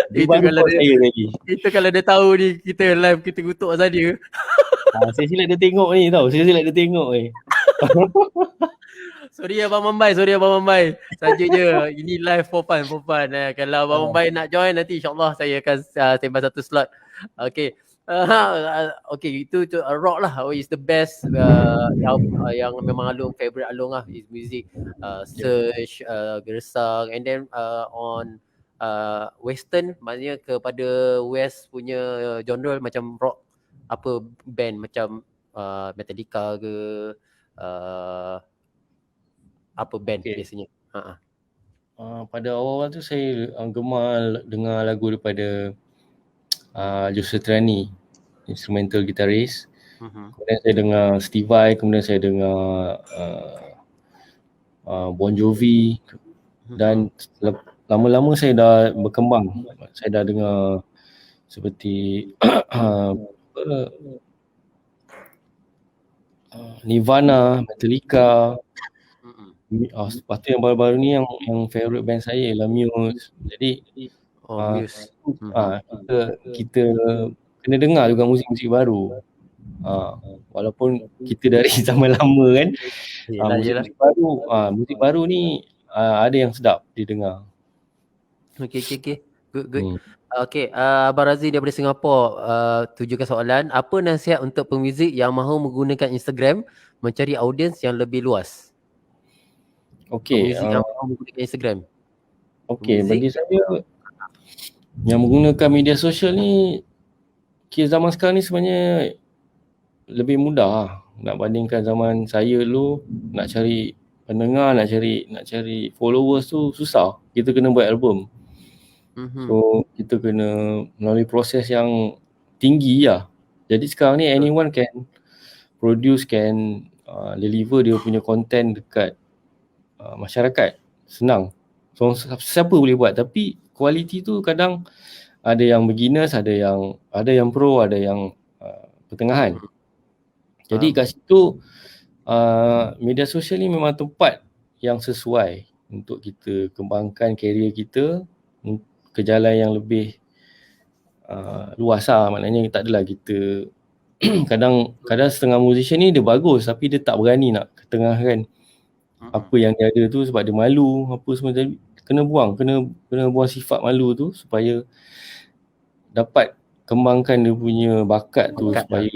Dia Itu baru kalau call dia, saya lagi. itu kalau dia tahu ni kita live kita kutuk pasal dia. Saya silap dia tengok ni tau. Saya silap dia tengok ni. Sorry Abang Mambai, saja je. Ini live for fun. Kalau Abang Mambai nak join nanti insyaAllah saya akan sembah satu slot. Okay. Okay, itu rock lah. Is the best yang memang Alung favorite Alung lah, is music. Search, Gersang, and then on western, maknanya kepada west punya genre macam rock, apa band macam Metallica ke, apa band biasanya? Pada awal-awal tu saya gemar dengar lagu daripada Joshua Trani, instrumental guitarist. Kemudian saya dengar Steve Vai, kemudian saya dengar Bon Jovi, dan lama-lama saya dah berkembang. Saya dah dengar seperti Nirvana, Metallica. Lepas tu yang baru-baru ni yang favourite band saya ialah Muse. Jadi Muse. kita kena dengar juga muzik-muzik baru. Walaupun kita dari zaman lama kan, muzik baru ni ada yang sedap didengar. Okay. Good. Okay, Abang Razi daripada Singapura tujukan soalan. Apa nasihat untuk pemuzik yang mahu menggunakan Instagram mencari audiens yang lebih luas? Okay, pemuzik yang mahu menggunakan Instagram. Okay, bagi saya yang menggunakan media sosial ni, zaman sekarang ni sebenarnya lebih mudah nak bandingkan zaman saya dulu. Nak cari pendengar, nak cari followers tu susah. Kita kena buat album. So kita kena melalui proses yang tinggi lah. Jadi sekarang ni anyone can produce, can deliver dia punya content dekat masyarakat. Senang. So siapa boleh buat, tapi kualiti tu kadang ada yang beginners, ada yang pro, ada yang pertengahan. Jadi kat situ media sosial ni memang tempat yang sesuai untuk kita kembangkan career kita ke jalan yang lebih luas lah. Maknanya tak adalah kita kadang setengah musician ni dia bagus tapi dia tak berani nak ketengahkan apa yang dia ada tu sebab dia malu apa semua. Jadi kena buang sifat malu tu supaya dapat kembangkan dia punya bakat tu. Supaya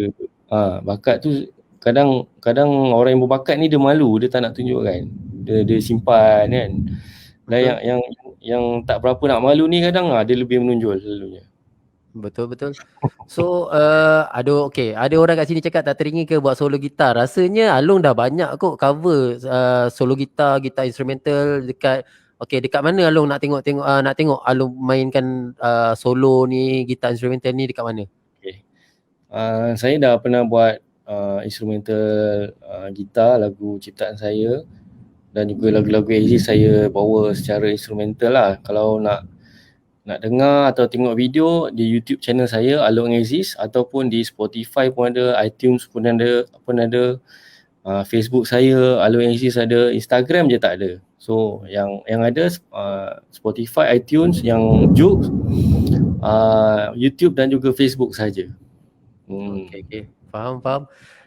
bakat tu kadang orang yang berbakat ni dia malu, dia tak nak tunjukkan, dia simpan kan. Dan yang tak berapa nak malu ni kadang dia lebih menonjol selalunya. Betul. So ada orang kat sini cakap tak teringin ke buat solo gitar. Rasanya Alung dah banyak kot cover solo gitar instrumental dekat mana Alung nak tengok Alung mainkan solo ni, gitar instrumental ni dekat mana? Saya dah pernah buat instrumental gitar, lagu ciptaan saya, dan juga lagu-lagu Exist saya bawa secara instrumental lah. Kalau nak dengar atau tengok video di YouTube channel saya Alung Exist, ataupun di Spotify pun ada, iTunes pun ada, Facebook saya Alung Exist ada, Instagram je tak ada. So yang ada Spotify, iTunes, yang Joox, YouTube dan juga Facebook saja. Okay. Faham.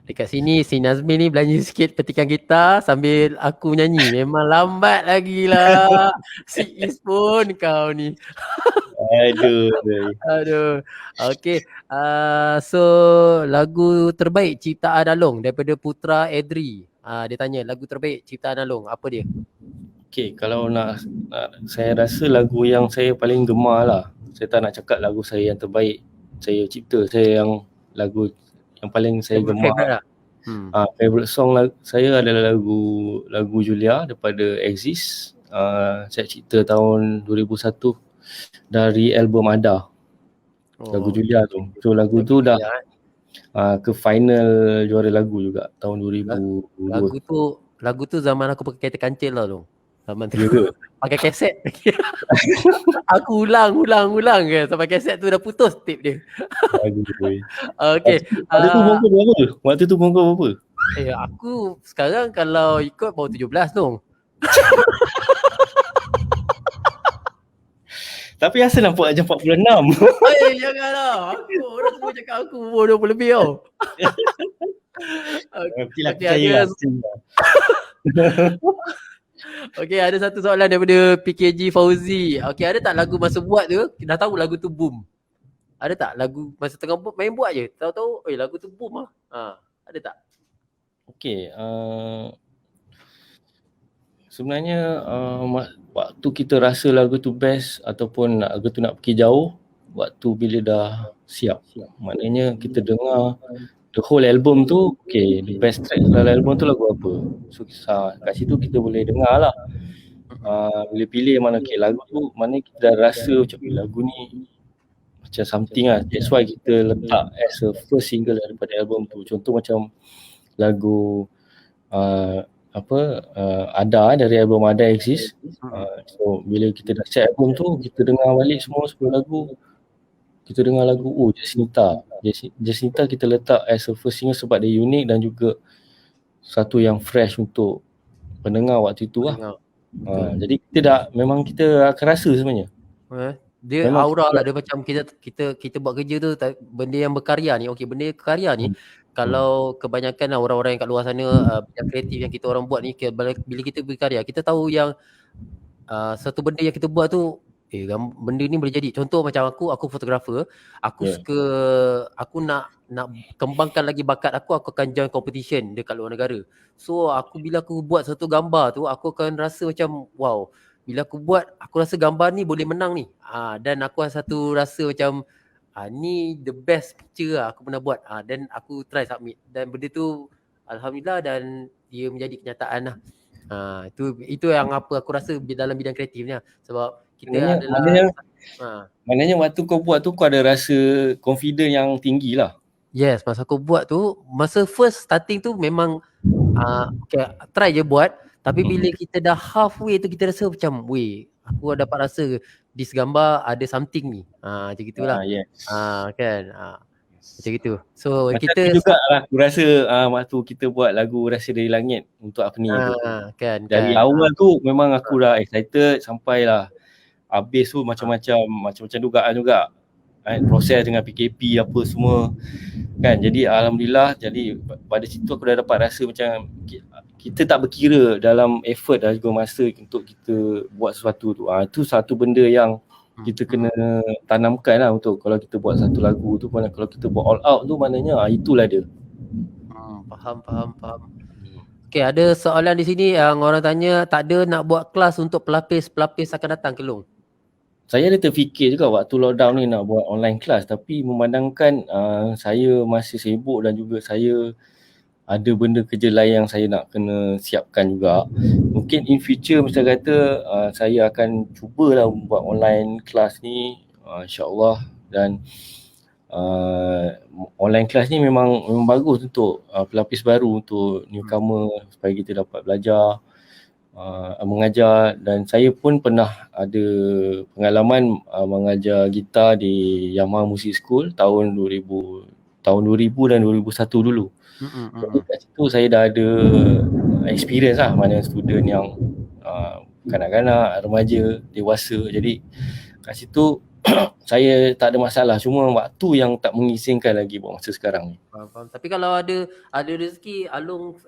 Dekat sini si Nazmi ni belanja sikit petikan gitar sambil aku nyanyi. Memang lambat lagi lah. Si Is pun kau ni. Aduh. Aduh. Okay. So lagu terbaik ciptaan Along daripada Putra Edri. Dia tanya lagu terbaik ciptaan Along. Apa dia? Okay, kalau nak saya rasa lagu yang saya paling gemar lah. Saya tak nak cakap lagu saya yang terbaik saya cipta. Saya yang lagu yang paling saya gemar. Favorite lah. Favorite song saya adalah lagu Julia daripada Exist. Saya cipta tahun 2001 dari album Ada. Lagu Julia tu. So lagu tu dah ke final juara lagu juga tahun 2002. Lagu tu zaman aku pakai kereta kancil lah tu. Zaman tu. Pakai kaset. Aku ulang kan sampai kaset tu dah putus tip dia. Okay. Waktu tu umur berapa? Aku sekarang kalau ikut baru 17 tu. Tapi asal nampak macam 46? Janganlah. Orang semua cakap aku umur 20 lebih tau. Okay, ada satu soalan daripada PKG Fauzi. Okay, ada tak lagu masa buat tu, dah tahu lagu tu boom? Ada tak lagu masa tengah main buat je, tahu-tahu lagu tu boom lah. Ada tak? Okay, sebenarnya waktu kita rasa lagu tu best ataupun lagu tu nak pergi jauh, waktu bila dah siap. Maknanya kita dengar the whole album tu, okay, the best track dalam album tu lagu apa. So kat situ kita boleh dengar lah. Bila pilih mana okay, lagu tu, mana kita dah rasa macam lagu ni macam something lah. That's why kita letak as a first single daripada album tu. Contoh macam lagu Ada dari album Ada Exist. So bila kita dah set album tu, kita dengar balik semua 10 lagu. Kita dengar lagu Jacinta kita letak as a first single sebab dia unik dan juga satu yang fresh untuk pendengar waktu itu lah. Jadi memang kita akan rasa sebenarnya. Dia memang aura lah, dia macam kita buat kerja tu, benda yang berkarya ni, benda karya ni kalau kebanyakan orang-orang yang kat luar sana yang kreatif yang kita orang buat ni, bila kita berkarya, kita tahu yang satu benda yang kita buat tu benda ni boleh jadi. Contoh macam aku fotografer, aku suka, aku nak kembangkan lagi bakat aku akan join competition dekat luar negara. So bila aku buat satu gambar tu, aku akan rasa macam wow, bila aku buat, aku rasa gambar ni boleh menang ni. Dan aku ada satu rasa macam ni the best picture lah aku pernah buat. Dan aku try submit dan benda tu alhamdulillah dan dia menjadi kenyataan lah. Itu yang apa aku rasa dalam bidang kreatif ni lah. Sebab kita maknanya waktu kau buat tu kau ada rasa confident yang tinggi lah. Yes, masa aku buat tu, masa first starting tu memang try je buat. Tapi bila kita dah halfway tu, kita rasa macam aku dapat rasa this gambar ada something ni. Macam gitulah. Kan. Macam gitu. So macam kita juga lah aku rasa waktu kita buat lagu Rasa Dari Langit untuk Apni tu. Dari awal tu memang aku dah excited sampailah habis tu macam-macam dugaan juga. Proses dengan PKP apa semua kan. Jadi alhamdulillah, jadi pada situ aku dah dapat rasa macam kita tak berkira dalam effort dan juga masa untuk kita buat sesuatu tu. Itu satu benda yang kita kena tanamkan lah untuk kalau kita buat satu lagu tu, kalau kita buat all out tu maknanya itulah dia. Faham. Okay, ada soalan di sini yang orang tanya, tak ada nak buat kelas untuk pelapis akan datang ke Long? Saya ada terfikir juga waktu lockdown ni nak buat online class, tapi memandangkan saya masih sibuk dan juga saya ada benda kerja lain yang saya nak kena siapkan juga. Mungkin in future macam kata saya akan cubalah buat online class ni insya-Allah. Dan online class ni memang bagus untuk pelapis baru, untuk newcomer supaya kita dapat belajar mengajar. Dan saya pun pernah ada pengalaman mengajar gitar di Yamaha Music School tahun 2000 dan 2001 dulu. Jadi kat situ saya dah ada experience lah, mana student yang kanak-kanak, remaja, dewasa. Jadi kat situ saya tak ada masalah, cuma waktu yang tak mengizinkan lagi buat masa sekarang ni. Faham. Tapi kalau ada rezeki, Along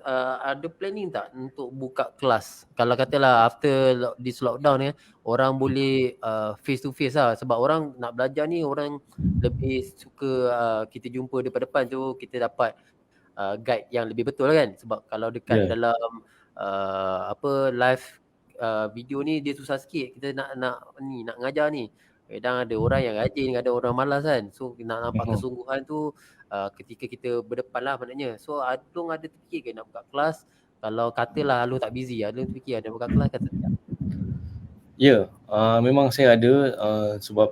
ada planning tak untuk buka kelas? Kalau katalah after this lockdown ni, orang boleh face to face lah. Sebab orang nak belajar ni, orang lebih suka kita jumpa depan-depan tu, kita dapat guide yang lebih betul kan. Sebab kalau dekat Ya. dalam live video ni dia susah sikit. Kita nak ngajar ni. Kadang ada orang yang rajin, ada orang malas kan. So nak nampak kesungguhan tu ketika kita berdepan lah maknanya. So Along ada terfikir ke nak buka kelas? Kalau katalah Along tak busy, Along terfikir ada buka kelas kata tak? Ya, memang saya ada sebab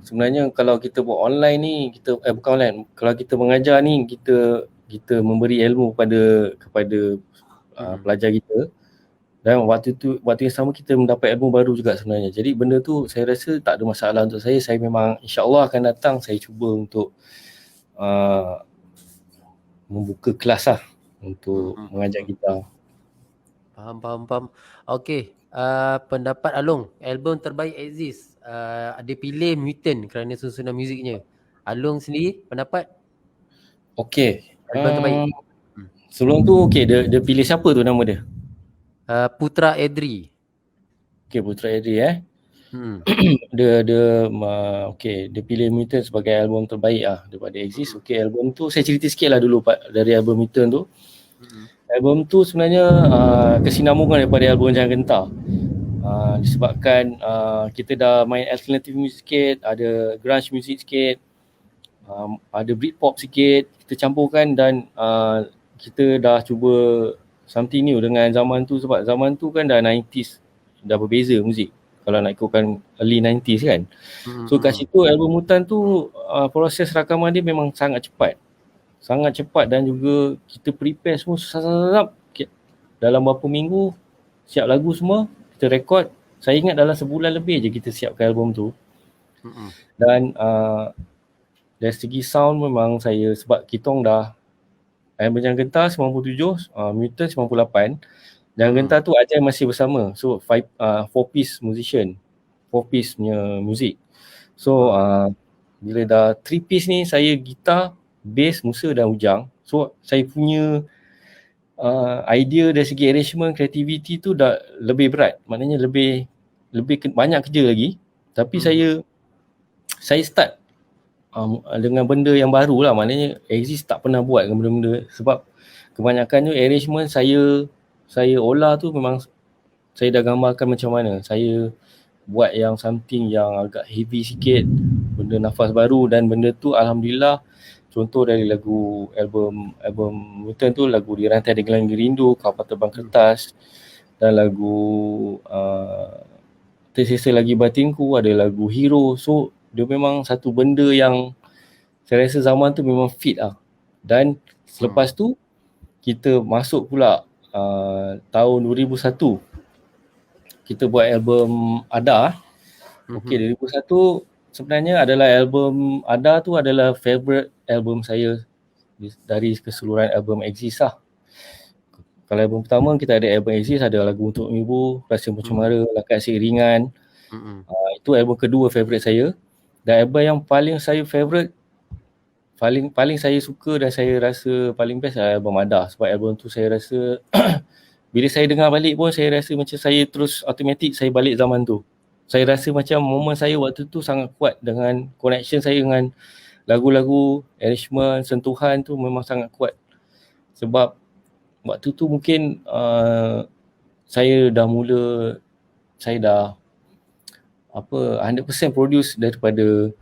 sebenarnya kalau kita buat online ni, kita bukan online, kalau kita mengajar ni, kita memberi ilmu kepada pelajar kita, dan waktu yang sama kita mendapat ilmu baru juga sebenarnya. Jadi benda tu saya rasa tak ada masalah untuk saya. Saya memang insya-Allah akan datang, saya cuba untuk membuka kelas lah untuk mengajar kita. Faham. Okey, pendapat Along, album terbaik Exist, ada pilih Mutant kerana susunan muziknya. Along sendiri pendapat Okey. album terbaik? Sebelum tu dia pilih siapa tu nama dia? Putra Edri. Okey, Putra Edri dia pilih Mutant sebagai album terbaik daripada Exist. Okey, album tu saya cerita sikit lah dulu dari album Mutant tu. Album tu sebenarnya kesinambungan daripada album Jangan Gentar. Disebabkan kita dah main alternative music sikit, ada grunge music sikit, ada Britpop sikit, kita campurkan dan kita dah cuba something new dengan zaman tu, sebab zaman tu kan dah 90s, dah berbeza muzik kalau nak ikutkan early 90s kan. So kat situ album Mutant tu proses rakaman dia memang sangat cepat dan juga kita prepare semua dalam beberapa minggu, siap lagu semua, kita rekod. Saya ingat dalam sebulan lebih je kita siapkan album tu. Dan dari segi sound memang saya, sebab kitong dah album Jangan Gentar 97, Mutant 98. Jangan Gentar tu Ajay masih bersama. So 4-piece musician, 4-piece punya muzik. So bila dah 3-piece ni, saya gitar, bass, Musa dan Ujang. So saya punya idea dari segi arrangement, creativity tu dah lebih berat. Maknanya lebih banyak kerja lagi. Tapi saya start dengan benda yang baru lah. Maknanya Exist tak pernah buat dengan benda-benda. Sebab kebanyakan tu arrangement saya olah tu memang saya dah gambarkan macam mana. Saya buat yang something yang agak heavy sikit, benda nafas baru, dan benda tu alhamdulillah, contoh dari lagu album Mutant tu, lagu Di Rantai Dengan Langit Rindu, Kapal Terbang Kertas, dan lagu Tersisa Lagi Batinku, ada lagu Hero. So dia memang satu benda yang saya rasa zaman tu memang fit lah. Dan selepas tu kita masuk pula tahun 2001, kita buat album Ada. Okey, 2001 sebenarnya adalah album Ada tu adalah favorite album saya dari keseluruhan album Exist lah. Kalau album pertama kita ada album Exist, ada lagu Untuk Ibu, Rasa Mencemara, Lakat Seiringan. Itu album kedua favorite saya. Dan album yang paling saya favorite, paling saya suka dan saya rasa paling best adalah album Ada. Sebab album tu saya rasa bila saya dengar balik pun saya rasa macam saya terus automatik saya balik zaman tu. Saya rasa macam momen saya waktu tu sangat kuat, dengan connection saya dengan lagu-lagu, arrangement, sentuhan tu memang sangat kuat. Sebab waktu tu mungkin saya dah 100% produce daripada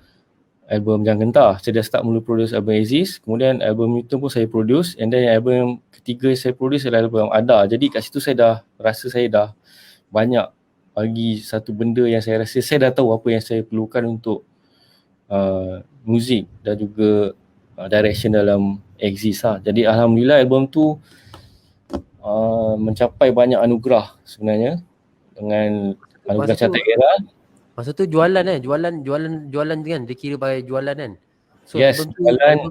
album Jangan Gentar. Saya dah start mula produce album Exist, kemudian album Mutant pun saya produce, and then album yang ketiga saya produce adalah album Ada. Jadi kat situ saya dah rasa saya dah banyak bagi satu benda yang saya rasa saya dah tahu apa yang saya perlukan untuk muzik dan juga direction dalam Exist lah. Jadi alhamdulillah album tu mencapai banyak anugerah sebenarnya, dengan anugerah Carta Era. Masa tu jualan kan, dia kira pakai jualan kan. So yes, jualan.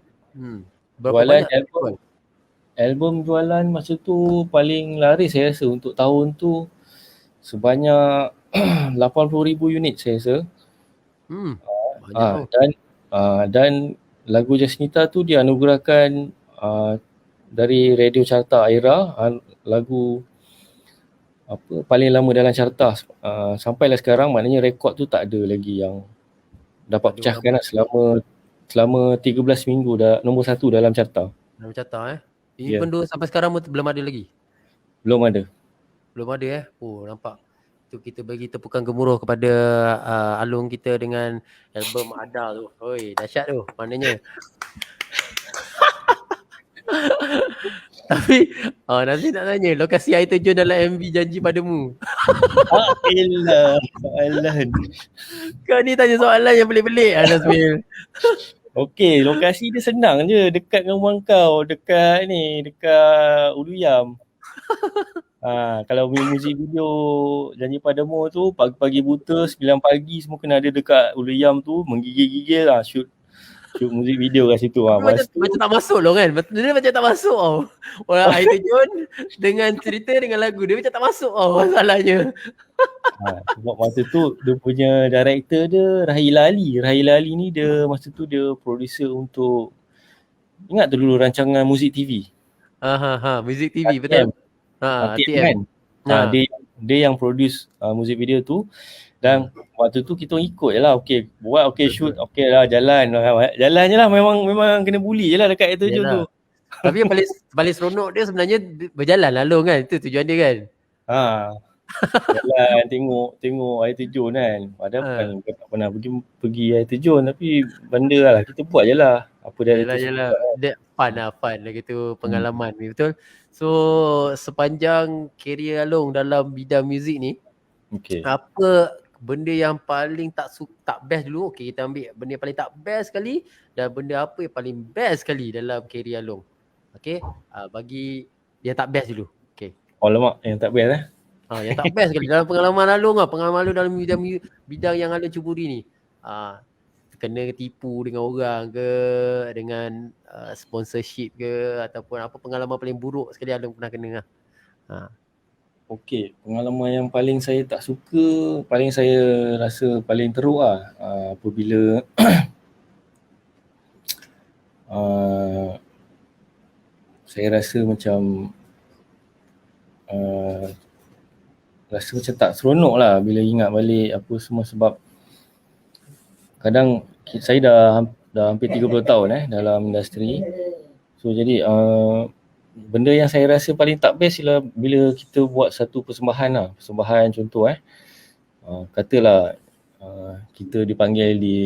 Berapa jualan banyak album jualan masa tu paling laris saya rasa untuk tahun tu sebanyak 80,000 unit saya rasa. Banyak tu. Dan lagu Jasnita tu dia anugerahkan dari Radio Carta Aira lagu apa paling lama dalam carta sampailah sekarang, maknanya rekod tu tak ada lagi yang dapat pecahkan lah, selama 13 minggu dah nombor 1 dalam carta. Dalam carta Even though sampai sekarang belum ada lagi. Belum ada. Belum ada Oh, nampak. Tu kita bagi tepukan gemuruh kepada Along kita dengan album Ada tu. Oi, dahsyat tu. Maknanya. Tapi nanti nak tanya lokasi air terjun dalam MV Janji Padamu. Alah. Kau ni tanya soalan yang pelik-pelik Nazmil. Okey, lokasi dia senang je, dekat dengan rumah kau, dekat Uluyam. Kalau muzik video Janji Padamu tu pagi-pagi buta 9 pagi semua kena ada dekat Uluyam tu, menggigil-gigil shoot muzik video kat situ. Macam tak masuk loh kan. Dia macam tak masuk tau. Orang air terjun dengan cerita dengan lagu dia macam tak masuk tau masalahnya. Sebab masa tu dia punya director dia Rahil Ali ni dia masa tu dia producer untuk, ingat tu dulu rancangan Muzik TV. Muzik TV betul. TM kan. Dia yang produce muzik video tu. Dan waktu tu kita ikut je lah. Okay, buat, okay, shoot, okay lah, jalan je lah. Memang kena bully je lah dekat air terjun tu. Tapi yang paling seronok dia sebenarnya berjalan lalu kan. Itu tujuan dia kan. Jalan tengok air terjun kan. Padahal bukan tak pernah pergi air terjun, tapi benda lah kita buat je lah. Apa dia Yalah. Dia fun lah gitu pengalaman ni, betul. So sepanjang career Along dalam bidang muzik ni, apa benda yang paling tak best dulu? Okay, kita ambil benda yang paling tak best sekali dan benda apa yang paling best sekali dalam career Along. Okay, bagi yang tak best dulu. Okay. Alamak, yang tak best yang tak best sekali dalam pengalaman Along pengalaman Along dalam bidang yang Along cuburi ni. Kena tipu dengan orang ke, dengan sponsorship ke, ataupun apa pengalaman paling buruk sekali Along pernah kena Okey, pengalaman yang paling saya tak suka, paling saya rasa paling teruk apabila saya rasa macam tak seronok lah bila ingat balik apa semua, sebab kadang saya dah hampir 30 tahun dalam industri. So jadi benda yang saya rasa paling tak best ialah bila kita buat satu persembahan contoh katalah kita dipanggil di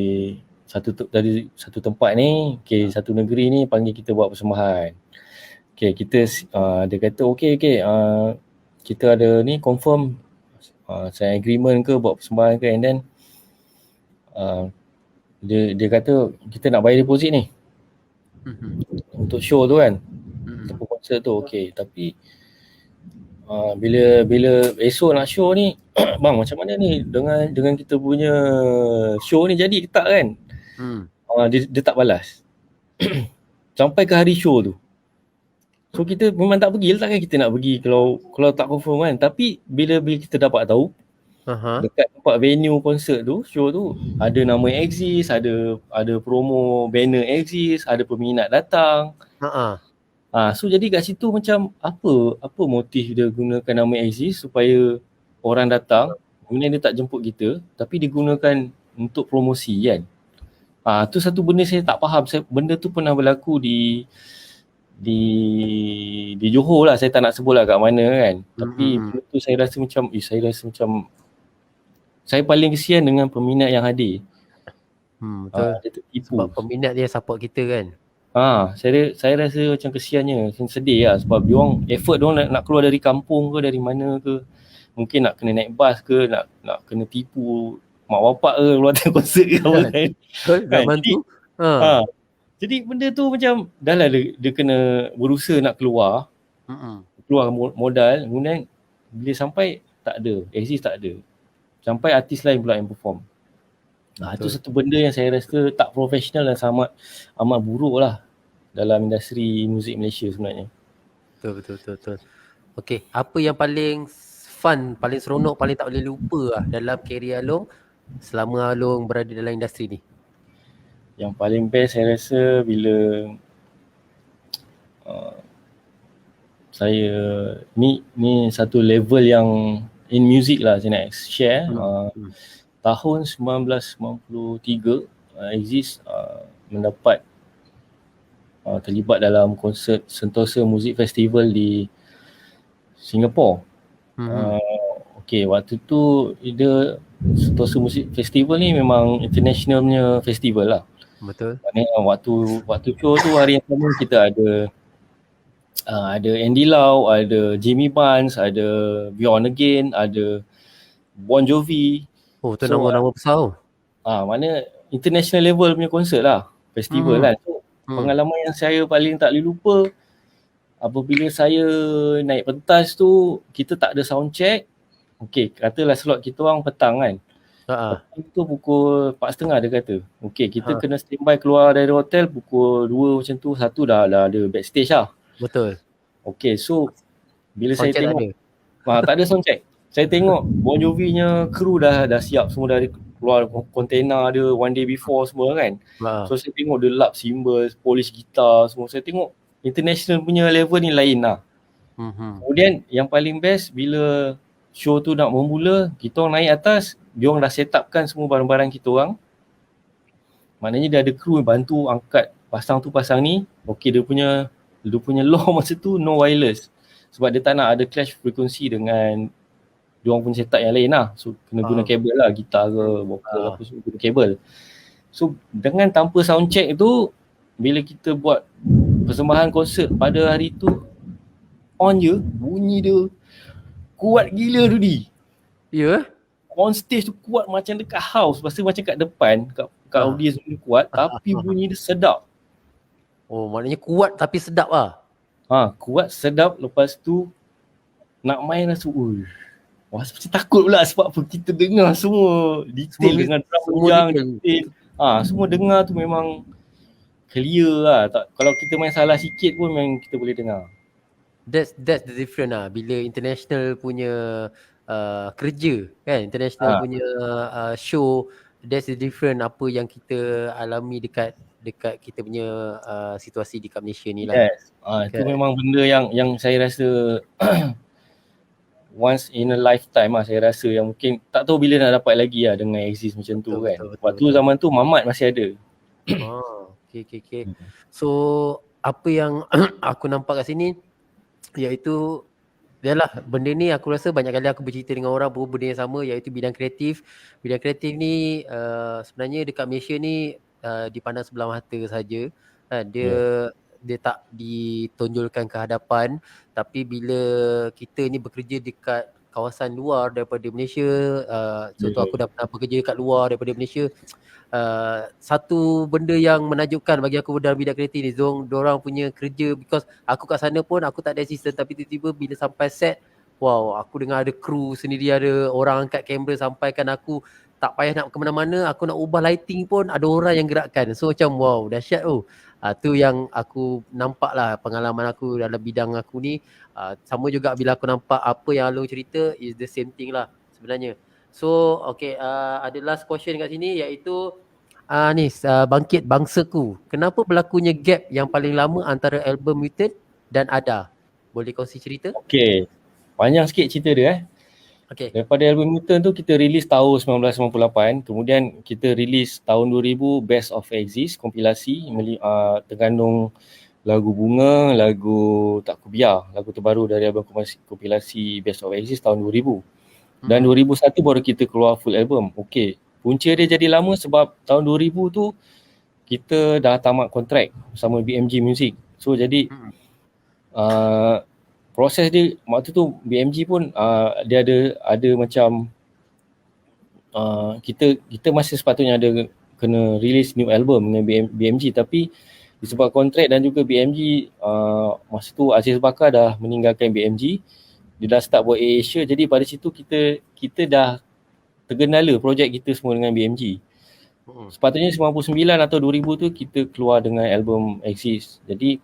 dari satu tempat ni, satu negeri ni panggil kita buat persembahan. Kita dia kata kita ada ni confirm sign agreement ke buat persembahan ke, and then dia kata kita nak bayar deposit ni untuk show tu kan, untuk konsert tu. Tapi bila esok nak show ni bang, macam mana ni dengan kita punya show ni jadi ke tak kan? Dia tak balas sampai ke hari show tu. So kita memang tak pergi, takkan kita nak pergi kalau tak confirm kan. Tapi bila kita dapat tahu dekat tempat venue konsert tu, show tu, ada nama exist, ada promo banner exist, ada peminat datang. So jadi kat situ macam apa motif dia gunakan nama exist supaya orang datang, kemudian dia tak jemput kita, tapi digunakan untuk promosi kan. Tu satu benda saya tak faham. Benda tu pernah berlaku di Johor lah, saya tak nak sebut lah kat mana kan. Tapi benda tu saya rasa macam saya paling kesian dengan peminat yang hadir. Betul. Dia tertipu. Sebab peminat dia support kita kan. Saya rasa macam kesiannya, sedih lah, sebab diorang effort diorang nak keluar dari kampung ke dari mana ke, mungkin nak kena naik bas ke, nak kena tipu mak bapak ke keluar dari konsert ke apa kan. Nak bantu. Jadi benda tu macam dah lah dia kena berusaha nak keluar modal, kemudian bila sampai tak ada, exist tak ada, sampai artis lain pula yang perform. Itu satu benda yang saya rasa tak profesional dan amat buruk lah dalam industri muzik Malaysia sebenarnya. Betul. Okay, apa yang paling fun, paling seronok, paling tak boleh lupa dalam career Along selama Along berada dalam industri ni? Yang paling best saya rasa bila uh, saya ni satu level yang in music lah saya nak share. Tahun 1993 Exist mendapat terlibat dalam konsert Sentosa Music Festival di Singapore. Okay, waktu tu dia Sentosa Music Festival ni memang international punya festival lah. Betul. Maknanya waktu show tu hari yang sama kita ada Andy Lau, ada Jimmy Barnes, ada Beyond Again, ada Bon Jovi. Oh, tu nama-nama besar. Mana international level punya konsert lah, festival kan. So, pengalaman yang saya paling tak boleh lupa apabila saya naik pentas tu, kita tak ada sound check. Okay, katalah slot kita orang petang kan. Itu pukul 4.30 dia kata. Okay, kita kena standby keluar dari hotel pukul 2 macam tu, 1 dah ada backstage lah. Betul. Okay, so bila sound saya tengok tak ada sound check. Saya tengok Bon Jovi-nya kru dah siap semua, dah keluar kontainer dia one day before semua kan. So saya tengok dia lap cymbals, polish gitar semua. Saya tengok international punya level ni lain lah. Kemudian yang paling best bila show tu nak bermula, kita orang naik atas, dia orang dah set upkan semua barang-barang kita orang. Maknanya dia ada kru yang bantu angkat pasang tu pasang ni. Okay, dia punya law masa tu no wireless. Sebab dia tak nak ada clash frekuensi dengan dia orang punya setup yang lain lah. So kena guna kabel lah, gitar ke, vocal apa semua guna kabel. So dengan tanpa sound check tu, bila kita buat persembahan konsert pada hari tu, on je, bunyi dia kuat gila Rudy. Ya? On stage tu kuat macam dekat house, pasal macam kat depan, kat audience tu kuat, tapi bunyi dia sedap. Oh, maknanya kuat tapi sedap lah. Kuat, sedap, lepas tu nak main rasa, macam takut pula sebab apa, kita dengar semua detail dengan drum yang detail. Semua dengar tu memang clear lah. Kalau kita main salah sikit pun memang kita boleh dengar. That's the difference lah. Bila international punya kerja kan, international punya show, that's the difference apa yang kita alami dekat kita punya situasi di Malaysia ni lah. Yes. Itu memang benda yang saya rasa once in a lifetime lah, saya rasa yang mungkin tak tahu bila nak dapat lagi lah dengan Exist macam tu kan. Waktu zaman tu Mamat masih ada. Okay. So apa yang aku nampak kat sini iaitu yalah, benda ni aku rasa banyak kali aku bercerita dengan orang pun benda yang sama, iaitu bidang kreatif. Bidang kreatif ni sebenarnya dekat Malaysia ni dipandang sebelah mata saja. Dia tak ditonjolkan ke hadapan, tapi bila kita ni bekerja dekat kawasan luar daripada Malaysia, contoh aku dah pernah bekerja dekat luar daripada Malaysia, satu benda yang menakjubkan bagi aku dalam bidang kreatif ni, diorang punya kerja, because aku kat sana pun aku tak ada assistant, tapi tiba-tiba bila sampai set, wow, aku dengar ada kru sendiri, ada orang angkat kamera sampaikan aku tak payah nak ke mana-mana, aku nak ubah lighting pun ada orang yang gerakkan. So macam wow, dahsyat tu. Tu yang aku nampak lah pengalaman aku dalam bidang aku ni. Sama juga bila aku nampak apa yang Along cerita, is the same thing lah sebenarnya. So okay, ada last question kat sini, iaitu Bangkit Bangsaku, kenapa berlakunya gap yang paling lama antara album Mutant dan Ada? Boleh kongsi cerita? Okay, panjang sikit cerita dia Okay. Daripada album Mutant tu kita release tahun 1998, kemudian kita release tahun 2000 Best of Exist kompilasi, terkandung lagu Bunga, lagu Tak Kubiar, lagu terbaru dari album kompilasi Best of Exist tahun 2000. Dan 2001 baru kita keluar full album. Okay, punca dia jadi lama sebab tahun 2000 tu kita dah tamat kontrak sama BMG Music. So jadi proses dia waktu tu BMG pun dia ada macam kita masih sepatutnya ada kena release new album dengan BMG, tapi disebab kontrak dan juga BMG masa tu Aziz Bakar dah meninggalkan BMG, dia dah start buat Asia, jadi pada situ kita dah tergendala projek kita semua dengan BMG. Sepatutnya 99 atau 2000 tu kita keluar dengan album Exist. Jadi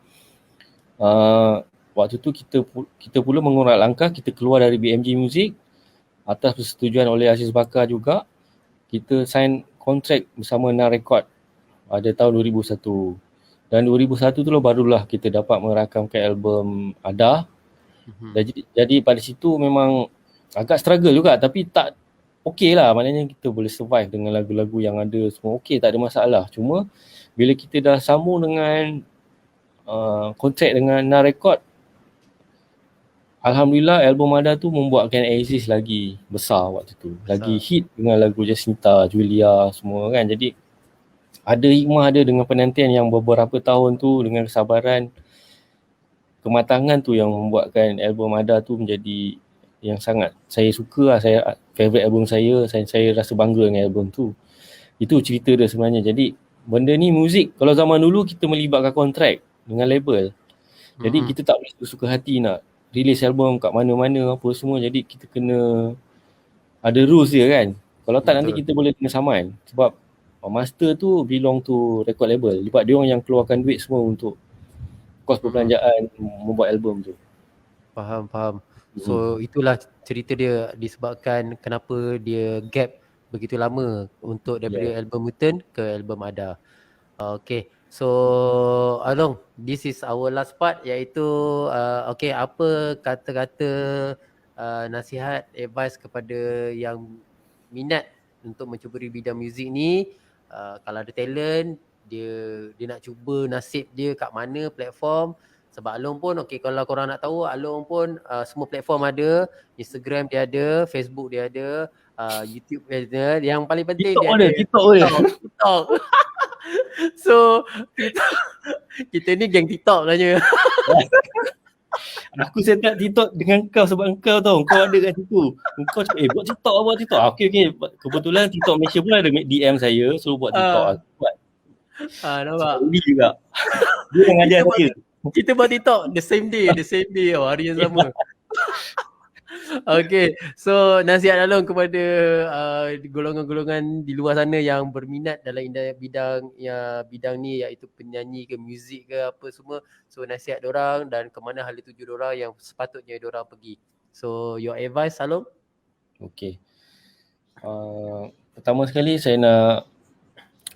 waktu tu kita pula mengurat langkah, kita keluar dari BMG Music atas persetujuan oleh Aziz Bakar juga. kita sign kontrak bersama Nar Record pada tahun 2001. Dan 2001 tu lah barulah kita dapat merakamkan album Ada. Jadi pada situ memang agak struggle juga, tapi tak okey lah, maknanya kita boleh survive dengan lagu-lagu yang ada semua okey, tak ada masalah. Cuma bila kita dah sambung dengan kontrak dengan Nar Record, Alhamdulillah album Ada tu membuatkan Axis lagi besar waktu tu. Lagi hit dengan lagu Jacinta, Julia semua kan. Jadi ada hikmah ada dengan penantian yang beberapa tahun tu, dengan kesabaran, kematangan tu yang membuatkan album Ada tu menjadi yang sangat saya suka lah. Saya favorite album saya rasa bangga dengan album tu. Itu cerita dia sebenarnya. Jadi benda ni muzik, kalau zaman dulu kita melibatkan kontrak dengan label. Jadi kita tak boleh suka hati nak release album kat mana-mana apa semua. Jadi kita kena ada rules dia kan. Kalau tak nanti kita boleh kena saman. Sebab master tu belong to record label. Sebab dia orang yang keluarkan duit semua untuk kos perbelanjaan membuat album tu. Faham. So itulah cerita dia disebabkan kenapa dia gap begitu lama untuk daripada album Mutant ke album Ada. Okay, so Along, this is our last part, iaitu okay, apa kata-kata nasihat, advice kepada yang minat untuk mencuburi bidang muzik ni. Kalau ada talent, dia nak cuba nasib dia kat mana platform. Sebab Along pun, okay, kalau korang nak tahu, Along pun semua platform ada. Instagram dia ada, Facebook dia ada, YouTube dia ada. Yang paling penting TikTok dia ada TikTok. So kita ni geng TikTok sebenarnya. Aku set up TikTok dengan kau sebab kau tahu kau ada kat situ. Kau cakap buat TikTok. Okey. Kebetulan TikTok Malaysia pun ada DM saya suruh buat TikTok. Buat. Nampak. Ini juga. Dia yang ajar saya. Kita buat TikTok the same day, hari yang sama. Okay, so nasihat Along kepada golongan-golongan di luar sana yang berminat dalam bidang ni, iaitu penyanyi ke muzik ke apa semua. So nasihat diorang dan ke mana hala tuju diorang yang sepatutnya diorang pergi. So your advice Along? Okay. Pertama sekali saya nak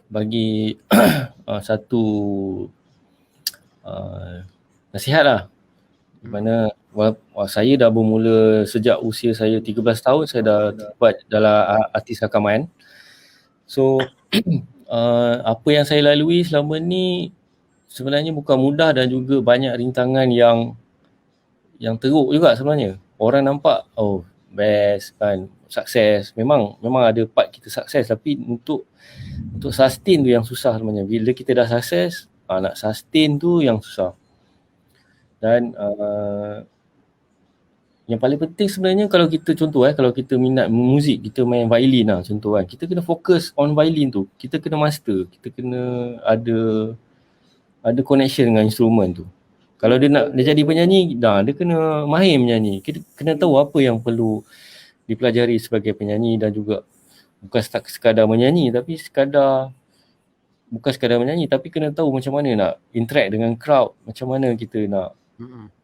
bagi satu nasihat lah. Di mana saya dah bermula sejak usia saya 13 tahun, saya dah terlibat dalam artis rakaman. So apa yang saya lalui selama ni sebenarnya bukan mudah dan juga banyak rintangan yang teruk juga sebenarnya. Orang nampak best kan, sukses. Memang ada part kita sukses, tapi untuk sustain tu yang susah sebenarnya. Bila kita dah sukses, nak sustain tu yang susah. Dan yang paling penting sebenarnya kalau kita kalau kita minat muzik, kita main violin lah contoh kan, kita kena fokus on violin tu, kita kena master, kita kena ada connection dengan instrumen tu. Kalau dia jadi penyanyi, dia kena mahir menyanyi, kita kena tahu apa yang perlu dipelajari sebagai penyanyi, dan juga bukan sekadar menyanyi tapi tapi kena tahu macam mana nak interact dengan crowd, macam mana kita nak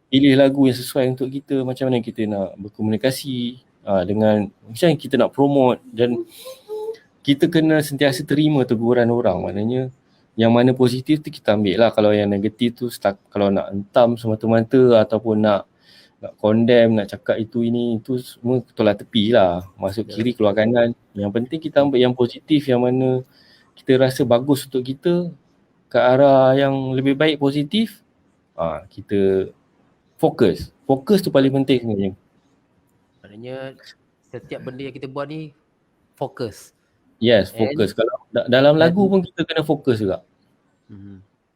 pilih lagu yang sesuai untuk kita, macam mana kita nak berkomunikasi dengan, macam mana kita nak promote, dan kita kena sentiasa terima teguran orang. Maknanya yang mana positif tu kita ambil lah, kalau yang negatif tu kalau nak entam semata-mata ataupun nak condemn, nak cakap itu semua tolak tepi lah, masuk kiri keluar kanan. Yang penting kita ambil yang positif, yang mana kita rasa bagus untuk kita, ke arah yang lebih baik, positif. Kita fokus tu paling penting sebenarnya. Maknanya setiap benda yang kita buat ni fokus. Yes, fokus. Kalau dalam lagu pun kita kena fokus juga.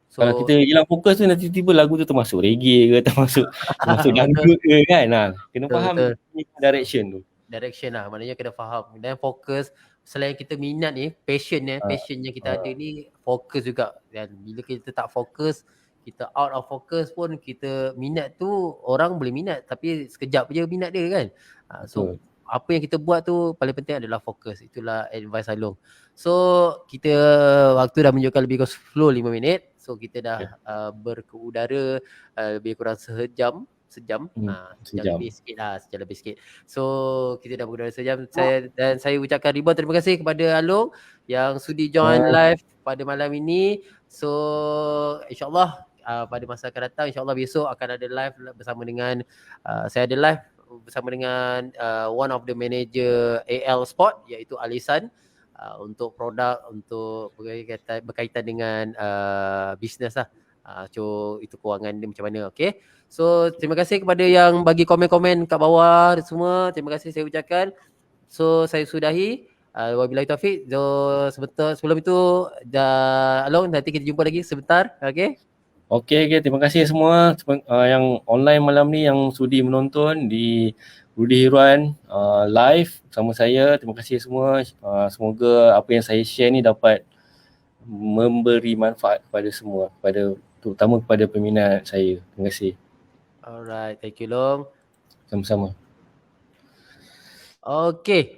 So, kalau kita hilang fokus tu, nanti tiba-tiba lagu tu termasuk reggae ke, termasuk dangdut ke kan. Kena faham direction tu. Direction lah, maknanya kena faham. Dan fokus, selain kita minat ni, passion yang kita ada ni, fokus juga. Dan bila kita tak fokus, kita out of focus pun, kita minat tu orang boleh minat tapi sekejap je minat dia kan. So apa yang kita buat tu paling penting adalah fokus. Itulah advice Along. So kita waktu dah menunjukkan lebih kurang 5 minit. So kita dah berkeudara lebih kurang sejam. sejam. Sejam Sejam. lebih sikit lah, sejam lebih sikit. So kita dah berdua sejam. Saya ucapkan ribuan terima kasih kepada Along yang sudi join live pada malam ini. So insyaAllah pada masa akan datang, insyaAllah besok akan ada live bersama dengan saya ada live bersama dengan one of the manager AL Sport iaitu Alisan untuk produk, untuk berkaitan dengan bisnes lah. So itu kewangan dia macam mana. Okay. So terima kasih kepada yang bagi komen-komen kat bawah semua. Terima kasih saya ucapkan. So saya sudahi. Wabillahi taufiq. So sebelum itu Along, nanti kita jumpa lagi sebentar. Okay. Okey, terima kasih semua yang online malam ni yang sudi menonton di Rudy Hiruan live bersama saya. Terima kasih semua. Semoga apa yang saya share ni dapat memberi manfaat kepada semua, terutama kepada peminat saya. Terima kasih. Alright, thank you Long. Sama-sama. Okay,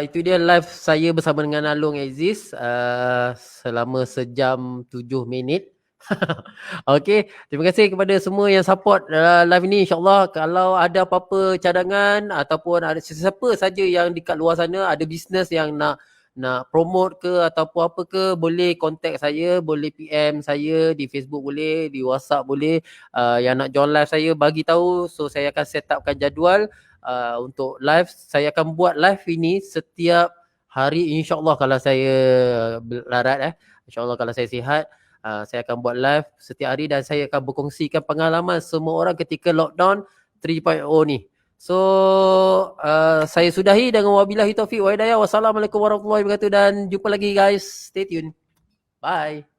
itu dia live saya bersama dengan Along Aziz selama sejam 7 minit. Okay, terima kasih kepada semua yang support live ni. InsyaAllah kalau ada apa-apa cadangan ataupun ada sesiapa saja yang dekat luar sana ada bisnes yang nak promote ke ataupun apa ke, boleh contact saya, boleh PM saya di Facebook, boleh di WhatsApp, boleh yang nak join live saya bagi tahu. So saya akan set upkan jadual untuk live. Saya akan buat live ini setiap hari insyaAllah kalau saya larat InsyaAllah kalau saya sihat. Saya akan buat live setiap hari dan saya akan berkongsikan pengalaman semua orang ketika lockdown 3.0 ni. So saya sudahi dengan wabillahi taufiq wa hidayah. Wassalamualaikum warahmatullahi wabarakatuh dan jumpa lagi guys. Stay tune. Bye.